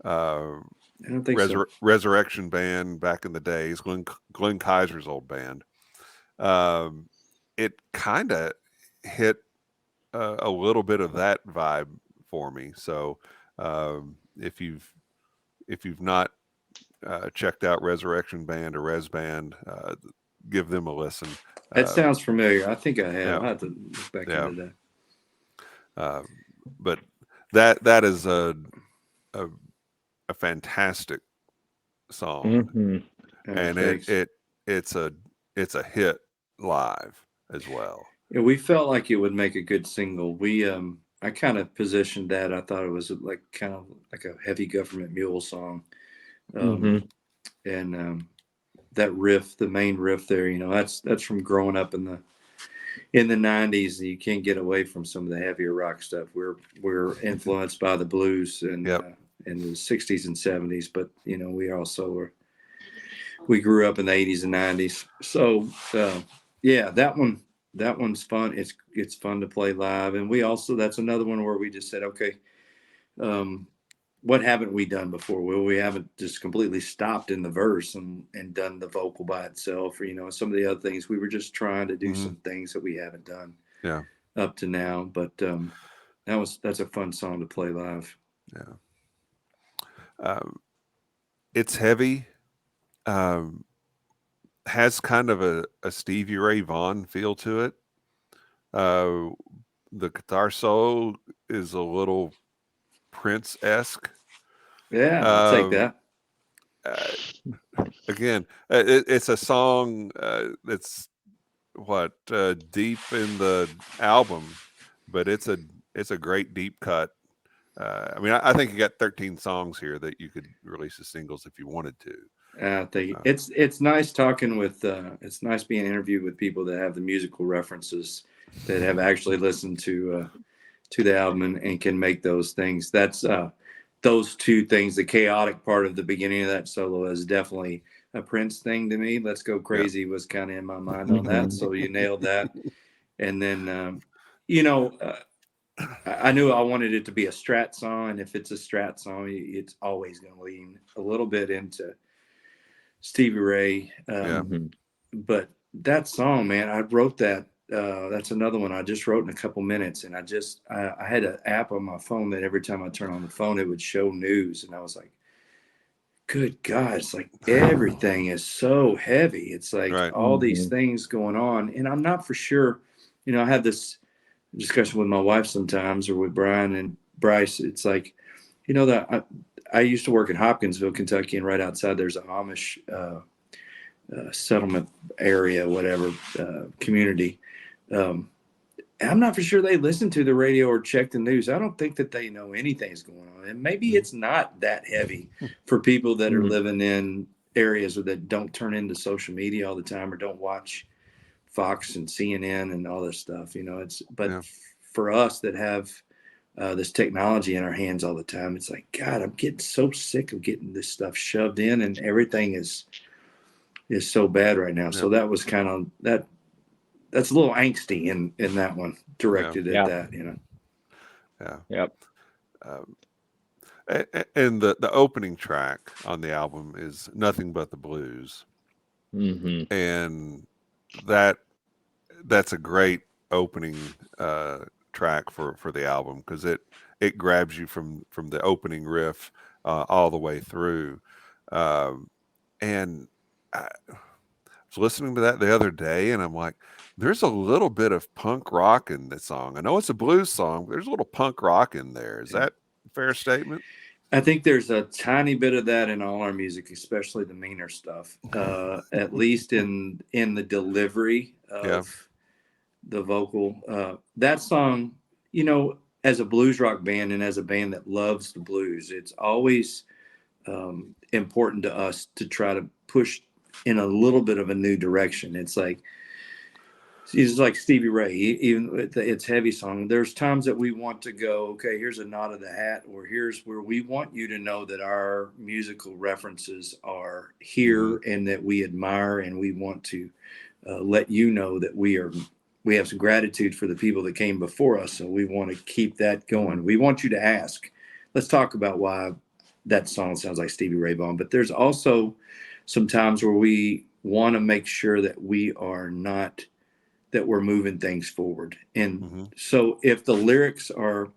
I don't think so. Resurrection Band back in the days, Glenn Kaiser's old band. It kind of hit a little bit of that vibe for me. So if you've not checked out Resurrection Band or Res Band, give them a listen. That sounds familiar. I think I have. Yeah. I have to look back into that. But that is a fantastic song, and it's a hit live as well. Yeah, we felt like it would make a good single. I kind of positioned that. I thought it was like kind of like a heavy Government Mule song. And that riff, the main riff there, you know, that's from growing up in the 90s. You can't get away from some of the heavier rock stuff. We're influenced by the blues and in the 60s and 70s, but you know, we grew up in the 80s and 90s. So yeah, that one's fun. It's fun to play live. And that's another one where we just said, okay, what haven't we done before? Well, we haven't just completely stopped in the verse and done the vocal by itself, or, you know, some of the other things. We were just trying to do some things that we haven't done up to now. But that's a fun song to play live. Yeah. It's heavy. Has kind of a Stevie Ray Vaughan feel to it. The guitar solo is a little Prince-esque. Yeah, I'll take that. Again, it's a song that's deep in the album, but it's a great deep cut. I mean, I think you got 13 songs here that you could release as singles if you wanted to. I think it's nice talking with it's nice being interviewed with people that have the musical references, that have actually listened to the album and can make those things. That's those two things. The chaotic part of the beginning of that solo is definitely a Prince thing to me. Let's Go Crazy was kind of in my mind on that, so you nailed that. And then I knew I wanted it to be a Strat song, and if it's a Strat song, it's always going to lean a little bit into Stevie Ray. But that song, man, I wrote that. That's another one I just wrote in a couple minutes, and I had an app on my phone that every time I turn on the phone, it would show news, and I was like, good God, it's like everything is so heavy. It's like all these things going on, and I'm not for sure. I had this discussion with my wife sometimes, or with Brian and Bryce. It's like, that I used to work in Hopkinsville, Kentucky, and right outside there's an Amish settlement area, whatever, community. I'm not for sure they listen to the radio or check the news. I don't think that they know anything's going on. And maybe it's not that heavy for people that are living in areas that don't turn into social media all the time, or don't watch Fox and CNN and all this stuff. For us that have this technology in our hands all the time, it's like, God, I'm getting so sick of getting this stuff shoved in, and everything is so bad right now. So that was kind of that's a little angsty in that one, directed at that, And the opening track on the album is Nothing But the Blues. And that's a great opening track for the album, because it grabs you from the opening riff all the way through. And I was listening to that the other day, and I'm like, there's a little bit of punk rock in this song. I know it's a blues song, but there's a little punk rock in there. Is that a fair statement? I think there's a tiny bit of that in all our music, especially the meaner stuff. At least in the delivery of the vocal. That song, as a blues rock band and as a band that loves the blues, it's always important to us to try to push in a little bit of a new direction. It's like Stevie Ray, even with its heavy song, there's times that we want to go, okay, here's a nod of the hat, or here's where we want you to know that our musical references are here and that we admire, and we want to let you know that we have some gratitude for the people that came before us. So we want to keep that going. We want you to ask, let's talk about why that song sounds like Stevie Ray Vaughan. But there's also some times where we want to make sure that we're moving things forward. And so if the lyrics are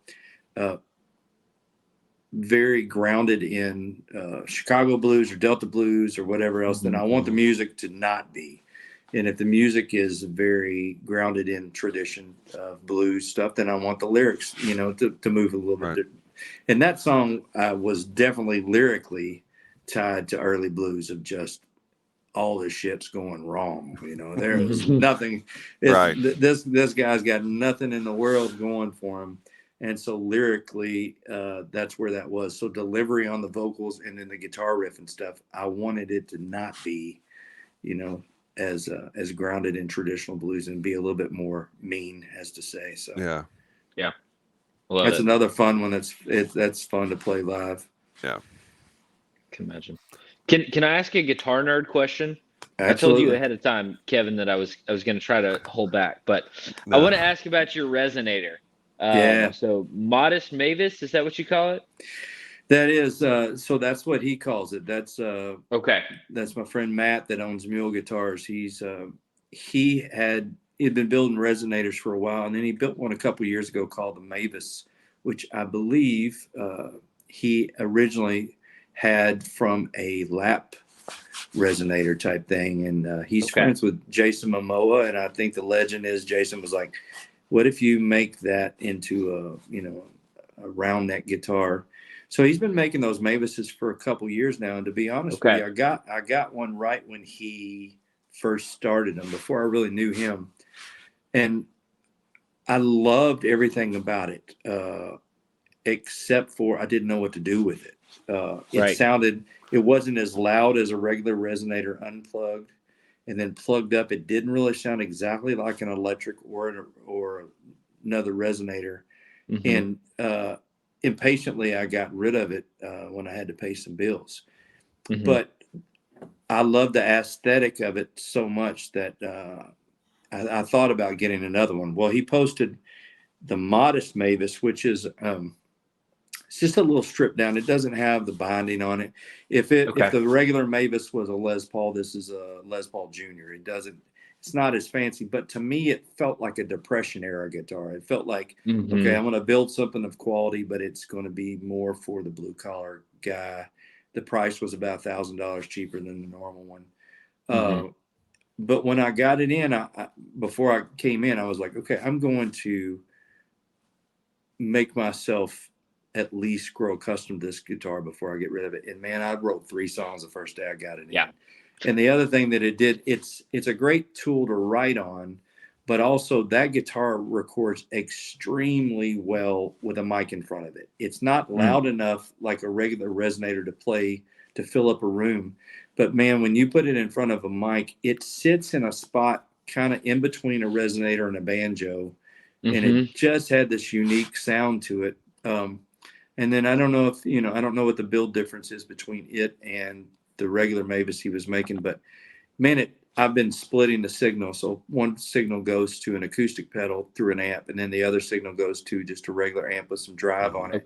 very grounded in Chicago blues or Delta blues or whatever else, then I want the music to not be. And if the music is very grounded in tradition of blues stuff, then I want the lyrics, to move a little bit. And that song was definitely lyrically tied to early blues, of just all the shit's going wrong. There was nothing. This guy's got nothing in the world going for him. And so lyrically, that's where that was. So delivery on the vocals and then the guitar riff and stuff, I wanted it to not be, as grounded in traditional blues, and be a little bit more mean, as to say. So yeah. That's another fun one. That's fun to play live. Yeah. Can imagine. Can I ask a guitar nerd question? Absolutely. I told you ahead of time, Kevin, that I was going to try to hold back, but I want to ask about your resonator. So Modest Mavis, is that what you call it? That is. So that's what he calls it. That's okay. That's my friend Matt that owns Mule Guitars. He had been building resonators for a while, and then he built one a couple of years ago called the Mavis, which I believe he originally had from a lap resonator type thing. And he's friends with Jason Momoa, and I think the legend is Jason was like, what if you make that into a round neck guitar? So he's been making those Mavises for a couple years now. And to be honest with you, I got one right when he first started him, before I really knew him. And I loved everything about it, except for I didn't know what to do with it. It wasn't as loud as a regular resonator unplugged, and then plugged up. It didn't really sound exactly like an electric or another resonator. And impatiently, I got rid of it when I had to pay some bills. But I love the aesthetic of it so much that I thought about getting another one. Well, he posted the Modest Mavis, which is it's just a little stripped down. It doesn't have the binding on it. If the regular Mavis was a Les Paul, this is a Les Paul Jr. It's not as fancy, but to me, it felt like a Depression era guitar. It felt like, okay, I'm going to build something of quality, but it's going to be more for the blue collar guy. The price was about $1,000 cheaper than the normal one. But when I got it in, before I came in, I was like, okay, I'm going to make myself at least grow accustomed to this guitar before I get rid of it. And man, I wrote 3 songs the first day I got it in. And the other thing that it did, it's a great tool to write on, but also that guitar records extremely well with a mic in front of it. It's not loud enough like a regular resonator to play to fill up a room. But man, when you put it in front of a mic, it sits in a spot kind of in between a resonator and a banjo. And it just had this unique sound to it. And then I don't know what the build difference is between it and the regular Mavis he was making, but man, I've been splitting the signal. So one signal goes to an acoustic pedal through an amp, and then the other signal goes to just a regular amp with some drive on it.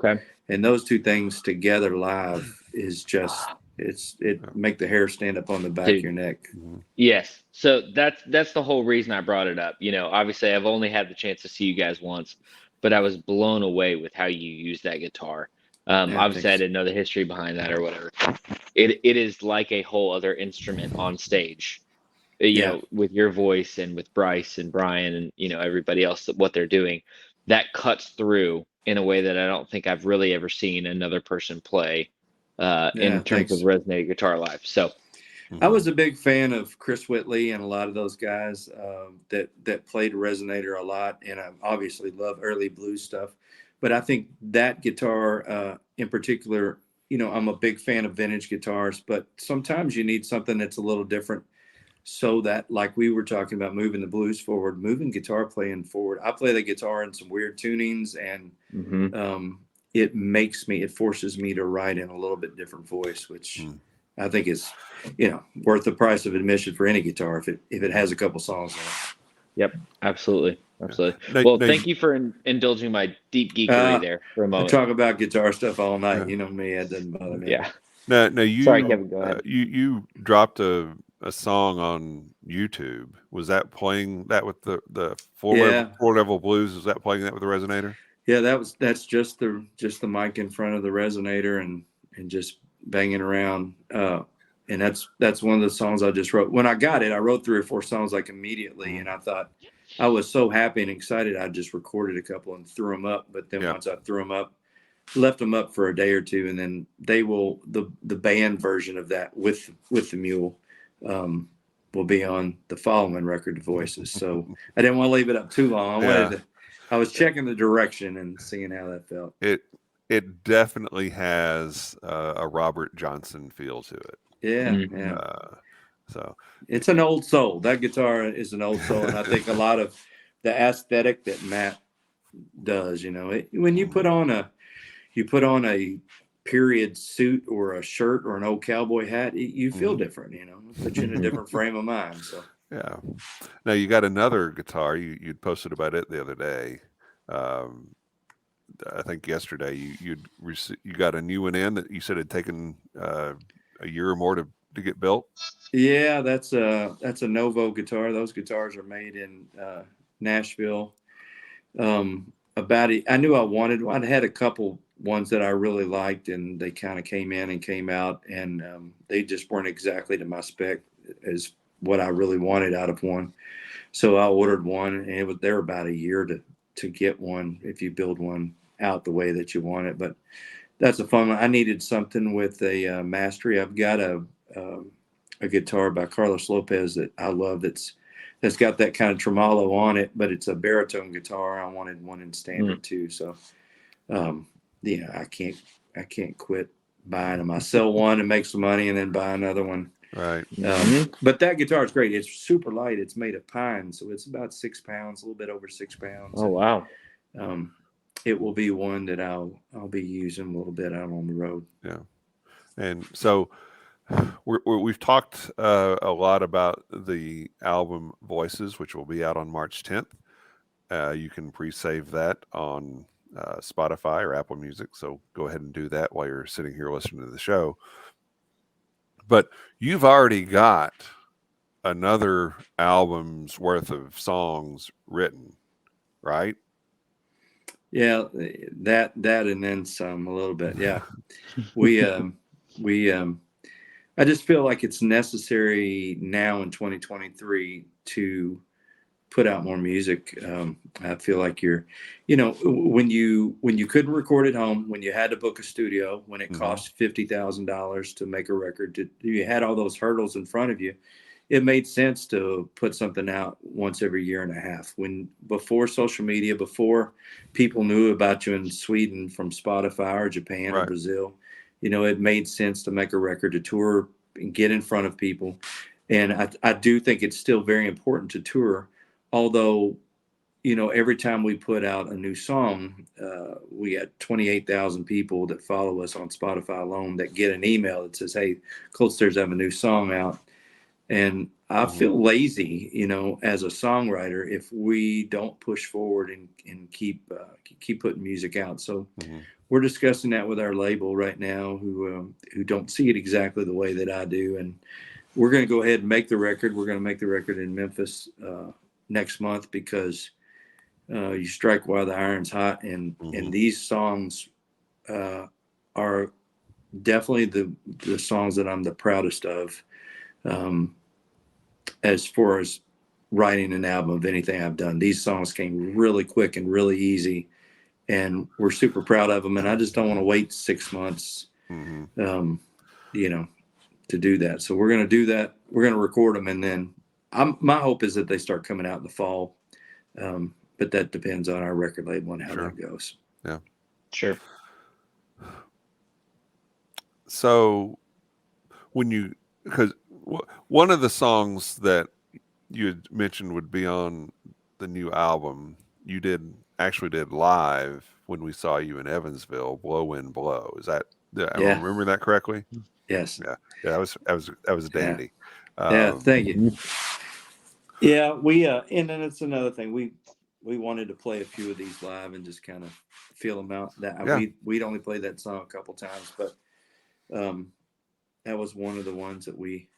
And those two things together live is just, it make the hair stand up on the back of your neck. Yes. So that's the whole reason I brought it up. Obviously I've only had the chance to see you guys once, but I was blown away with how you use that guitar. Obviously I didn't know the history behind that or whatever. It is like a whole other instrument on stage, with your voice and with Bryce and Brian and, everybody else, what they're doing, that cuts through in a way that I don't think I've really ever seen another person play in terms of resonating guitar live. So I was a big fan of Chris Whitley and a lot of those guys that played resonator a lot. And I obviously love early blues stuff, but I think that guitar in particular, I'm a big fan of vintage guitars, but sometimes you need something that's a little different. So that, like we were talking about, moving the blues forward, moving guitar playing forward. I play the guitar in some weird tunings, and it forces me to write in a little bit different voice, which I think is, worth the price of admission for any guitar if it has a couple songs in it. Yep, absolutely. Well, thank you for indulging my deep geekery there for a moment. I talk about guitar stuff all night. You know me, it doesn't bother me. Yeah. No, you. Sorry, Kevin. Go ahead. You dropped a song on YouTube. Was that playing that with the four level blues? Was that playing that with the resonator? Yeah, that's just the mic in front of the resonator and just banging around. And that's one of the songs I just wrote. When I got it, I wrote 3 or 4 songs like immediately, and I thought I was so happy and excited. I just recorded a couple and threw them up. But then once I threw them up, left them up for a day or two, and then the band version of that with the mule will be on the following record, Voices. So I didn't want to leave it up too long. I was checking the direction and seeing how that felt. It definitely has a Robert Johnson feel to it. Yeah. So it's an old soul. That guitar is an old soul, and I think a lot of the aesthetic that Matt does, when you put on a period suit or a shirt or an old cowboy hat, you feel different, it puts you in a different frame of mind. So yeah. Now you got another guitar. You'd posted about it the other day. I think yesterday you got a new one in that you said had taken a year or more to get built. Yeah, that's a Novo guitar. Those guitars are made in Nashville. I knew I wanted one. I'd had a couple ones that I really liked, and they kind of came in and came out, and they just weren't exactly to my spec as what I really wanted out of one. So I ordered one, and it was there about a year to get one if you build one out the way that you want it. But that's a fun one. I needed something with a mastery. I've got a a guitar by Carlos Lopez that I love. That's got that kind of tremolo on it, but it's a baritone guitar. I wanted one in standard too. So, yeah, I can't quit buying them. I sell one and make some money, and then buy another one. Right. But that guitar is great. It's super light. It's made of pine, so it's about 6 pounds, a little bit over 6 pounds. Oh, wow. It will be one that I'll be using a little bit out on the road. Yeah. And so we've talked a lot about the album Voices, which will be out on March 10th. You can pre-save that on Spotify or Apple Music. So go ahead and do that while you're sitting here listening to the show. But you've already got another album's worth of songs written, right? Yeah, that and then some a little bit. Yeah, we I just feel like it's necessary now in 2023 to put out more music. I feel like when you couldn't record at home, when you had to book a studio, when it cost $50,000 to make a record, you had all those hurdles in front of you. It made sense to put something out once every year and a half. Before social media, before people knew about you in Sweden from Spotify or Japan or Brazil, it made sense to make a record, to tour and get in front of people. And I do think it's still very important to tour. Although, every time we put out a new song, we got 28,000 people that follow us on Spotify alone that get an email that says, "Hey, Cold Stairs have a new song out." And I feel lazy, as a songwriter, if we don't push forward and keep putting music out. So we're discussing that with our label right now, who don't see it exactly the way that I do. And we're going to go ahead and make the record. We're going to make the record in Memphis next month, because you strike while the iron's hot, and these songs are definitely the songs that I'm the proudest of, as far as writing an album of anything I've done. These songs came really quick and really easy, and we're super proud of them. And I just don't want to wait 6 months, to do that. So we're going to do that. We're going to record them, and then my hope is that they start coming out in the fall. But that depends on our record label and how that goes. Yeah. Sure. So because one of the songs that you had mentioned would be on the new album, you actually did live when we saw you in Evansville, "Blow Wind Blow." Is that, I remember that correctly? Yes. Yeah. That was dandy. Yeah. Thank you. Yeah. We, and then it's another thing. We wanted to play a few of these live and just kind of feel them out. We'd only played that song a couple times, but that was one of the ones that we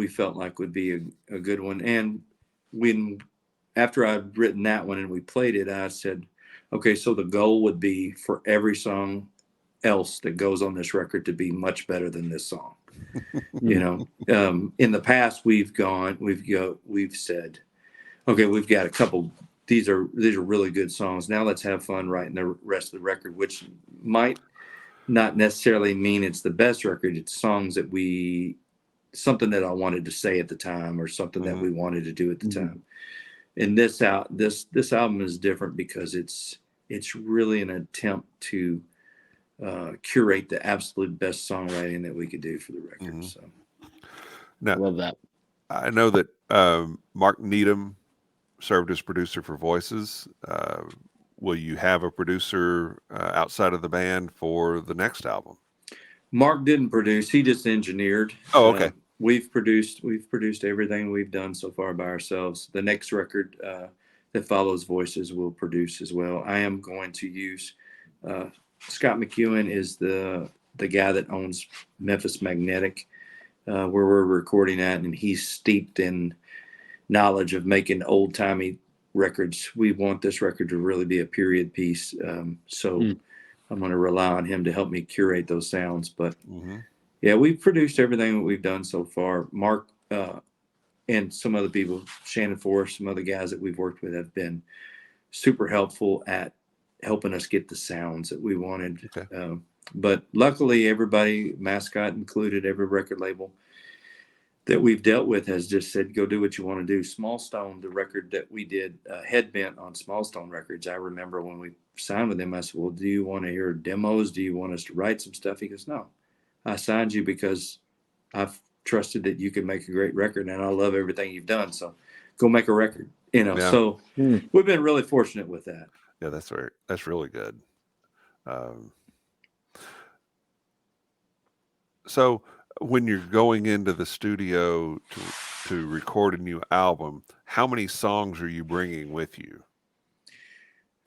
felt like would be a good one. And after I'd written that one and we played it, I said, okay, so the goal would be for every song else that goes on this record to be much better than this song. In the past we've said, okay, we've got a couple, these are really good songs. Now let's have fun writing the rest of the record, which might not necessarily mean it's the best record. It's songs that something that I wanted to say at the time, or something that we wanted to do at the time. And this album is different because it's really an attempt to curate the absolute best songwriting that we could do for the record. So now, love that. I know that Mark Needham served as producer for Voices. Will you have a producer outside of the band for the next album? Mark didn't produce; he just engineered. Oh, okay. We've produced everything we've done so far by ourselves. The next record that follows Voices will produce as well. I am going to use Scott McEwen is the guy that owns Memphis Magnetic, where we're recording at, and he's steeped in knowledge of making old timey records. We want this record to really be a period piece, so I'm going to rely on him to help me curate those sounds. But yeah, we've produced everything that we've done so far. Mark and some other people, Shannon Forrest, some other guys that we've worked with, have been super helpful at helping us get the sounds that we wanted. Okay. But luckily, everybody, Mascot included, every record label, that we've dealt with has just said, go do what you want to do. Small Stone, the record that we did, Headbent on Small Stone Records, I remember when we signed with him, I said, well, do you want to hear demos? Do you want us to write some stuff? He goes, no, I signed you because I've trusted that you can make a great record, and I love everything you've done. So go make a record, Yeah. So we've been really fortunate with that. Yeah, that's really good. So when you're going into the studio to record a new album, how many songs are you bringing with you?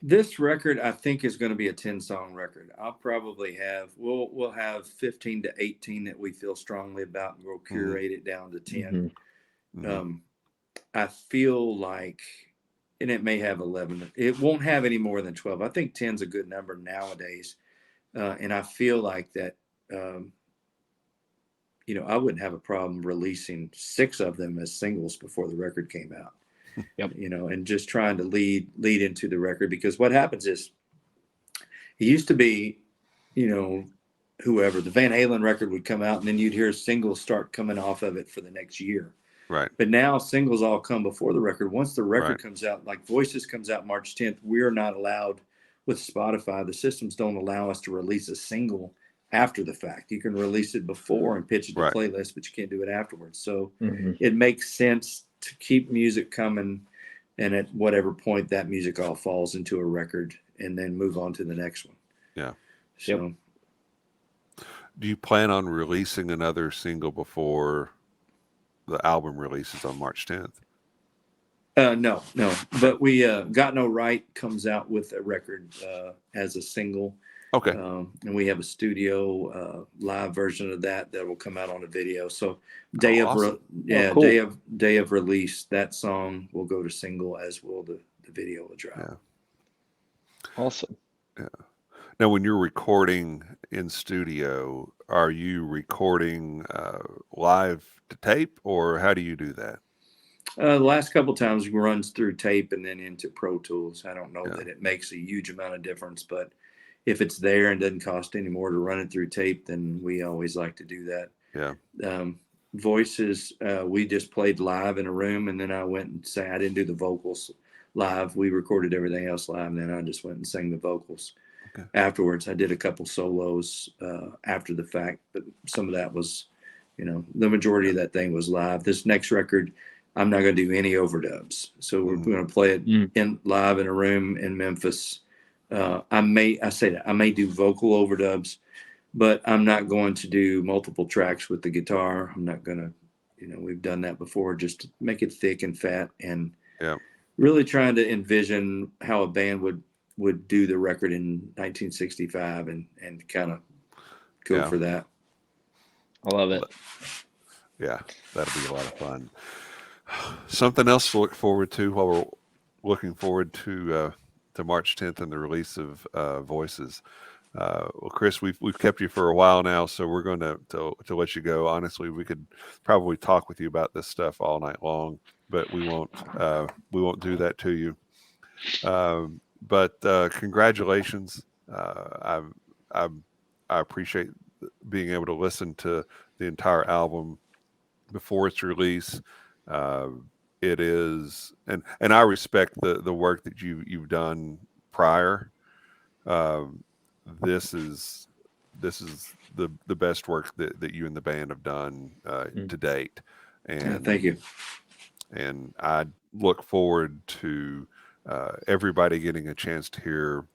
This record, I think, is going to be a 10-song record. I'll probably we'll have 15 to 18 that we feel strongly about, and we'll curate it down to 10. I feel like, and it may have 11. It won't have any more than 12. I think 10 is a good number nowadays. And I feel like that, I wouldn't have a problem releasing 6 of them as singles before the record came out. Yep. And just trying to lead into the record, because what happens is, it used to be, whoever, the Van Halen record would come out and then you'd hear singles start coming off of it for the next year. Right. But now singles all come before the record. Once the record comes out, like Voices comes out March 10th, we're not allowed with Spotify. The systems don't allow us to release a single after the fact. You can release it before and pitch it to playlist, but you can't do it afterwards. So it makes sense to keep music coming, and at whatever point that music all falls into a record, and then move on to the next one. Yeah. So do you plan on releasing another single before the album releases on March 10th? No, but we Got No Right comes out with a record as a single. Okay. And we have a studio live version of that will come out on a video. So day of release, that song will go to single, as will the video will drop. Yeah. Awesome. Yeah. Now, when you're recording in studio, are you recording live to tape, or how do you do that? The last couple times it runs through tape and then into Pro Tools. I don't know that it makes a huge amount of difference, but if it's there and doesn't cost any more to run it through tape, then we always like to do that. Yeah. Voices, we just played live in a room, and then I went and sang. I didn't do the vocals live. We recorded everything else live, and then I just went and sang the vocals. Okay. Afterwards, I did a couple solos after the fact, but some of that was, the majority of that thing was live. This next record, I'm not going to do any overdubs. So we're going to play it live in a room in Memphis. I may do vocal overdubs, but I'm not going to do multiple tracks with the guitar. I'm not going to, we've done that before, just to make it thick and fat, and really trying to envision how a band would do the record in 1965 and kind of go for that. I love it. Yeah, that'll be a lot of fun. Something else to look forward to while we're looking forward to March 10th and the release of Voices. Well, Chris, we've kept you for a while now, so we're going to let you go. Honestly, we could probably talk with you about this stuff all night long, but we won't do that to you. But congratulations. I appreciate being able to listen to the entire album before its release. It is, and I respect the work that you've done prior. This is the best work that you and the band have done to date. And thank you. And I look forward to everybody getting a chance to hear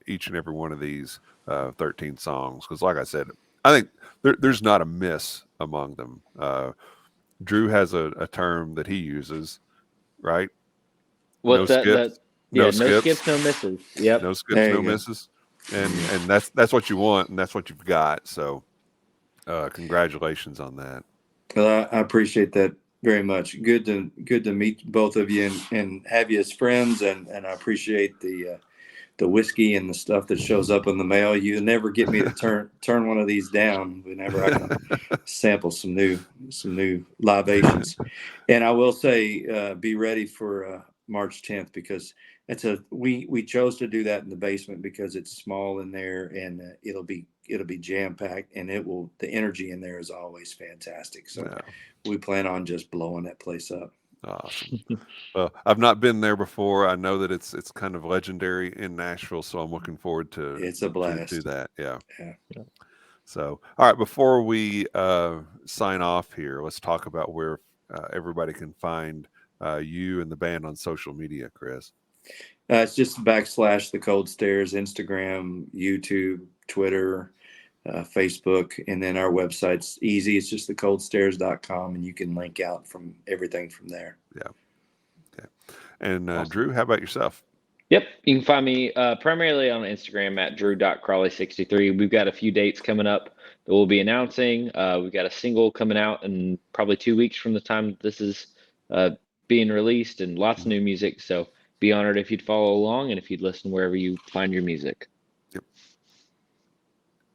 each and every one of these 13 songs, because like I said, I think there's not a miss among them. Drew has a term that he uses, right? What's no that? Skips, No skips, no misses. Yep. No skips, no misses. And that's what you want, and that's what you've got. So congratulations on that. Well, I appreciate that very much. Good to meet both of you and have you as friends, and I appreciate the whiskey and the stuff that shows up in the mail. You never get me to turn one of these down whenever I can sample some new libations. And I will say, be ready for March 10th, because we chose to do that in the basement because it's small in there, and it'll be it'll be jam packed, and the energy in there is always fantastic. So Yeah. we plan on just blowing that place up. Awesome. Well, I've not been there before. I know that it's kind of legendary in Nashville, so I'm looking forward to It's a blast. to that. Yeah. Yeah. So, all right, before we sign off here, let's talk about where everybody can find you and the band on social media, Chris. It's just / the Cold Stairs, Instagram, YouTube, Twitter, Facebook, and then our website's easy. It's just thecoldstairs.com, and you can link out from everything from there. Yeah. Okay. And Awesome. Drew, how about yourself? Yep, you can find me primarily on Instagram at drew.crawley63. We've got a few dates coming up that we'll be announcing. We've got a single coming out in probably 2 weeks from the time this is being released, and lots of new music. So be honored if you'd follow along and if you'd listen wherever you find your music. Yep.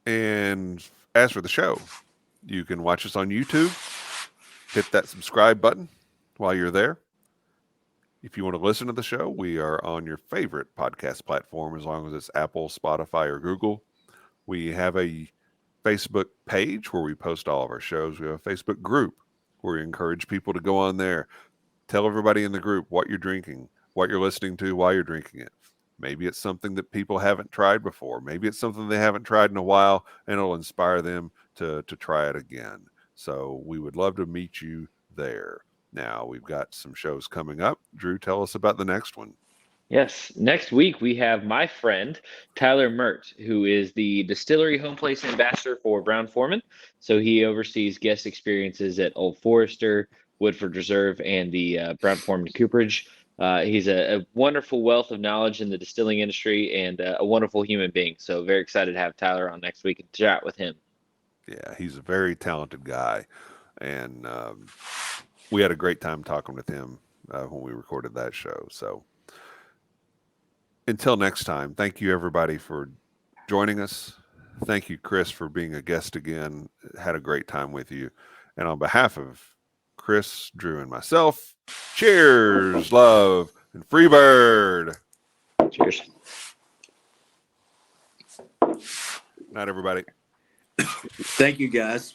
And as for the show, you can watch us on YouTube. Hit that subscribe button while you're there. If you want to listen to the show, we are on your favorite podcast platform, as long as it's Apple, Spotify, or Google. We have a Facebook page where we post all of our shows. We have a Facebook group where we encourage people to go on there. Tell everybody in the group what you're drinking, what you're listening to while you're drinking it. Maybe it's something that people haven't tried before. Maybe it's something they haven't tried in a while, and it'll inspire them to try it again. So we would love to meet you there. Now, we've got some shows coming up. Drew, tell us about the next one. Yes. Next week, we have my friend, Tyler Mert, who is the distillery home place ambassador for Brown-Forman. So he oversees guest experiences at Old Forester, Woodford Reserve, and the Brown-Forman Cooperage. He's a wonderful wealth of knowledge in the distilling industry and a wonderful human being. So very excited to have Tyler on next week and chat with him. Yeah, he's a very talented guy. And we had a great time talking with him when we recorded that show. So until next time, thank you everybody for joining us. Thank you, Chris, for being a guest again. Had a great time with you. And on behalf of Chris, Drew, and myself, cheers, love, and free bird. Cheers. Night, everybody. Thank you, guys.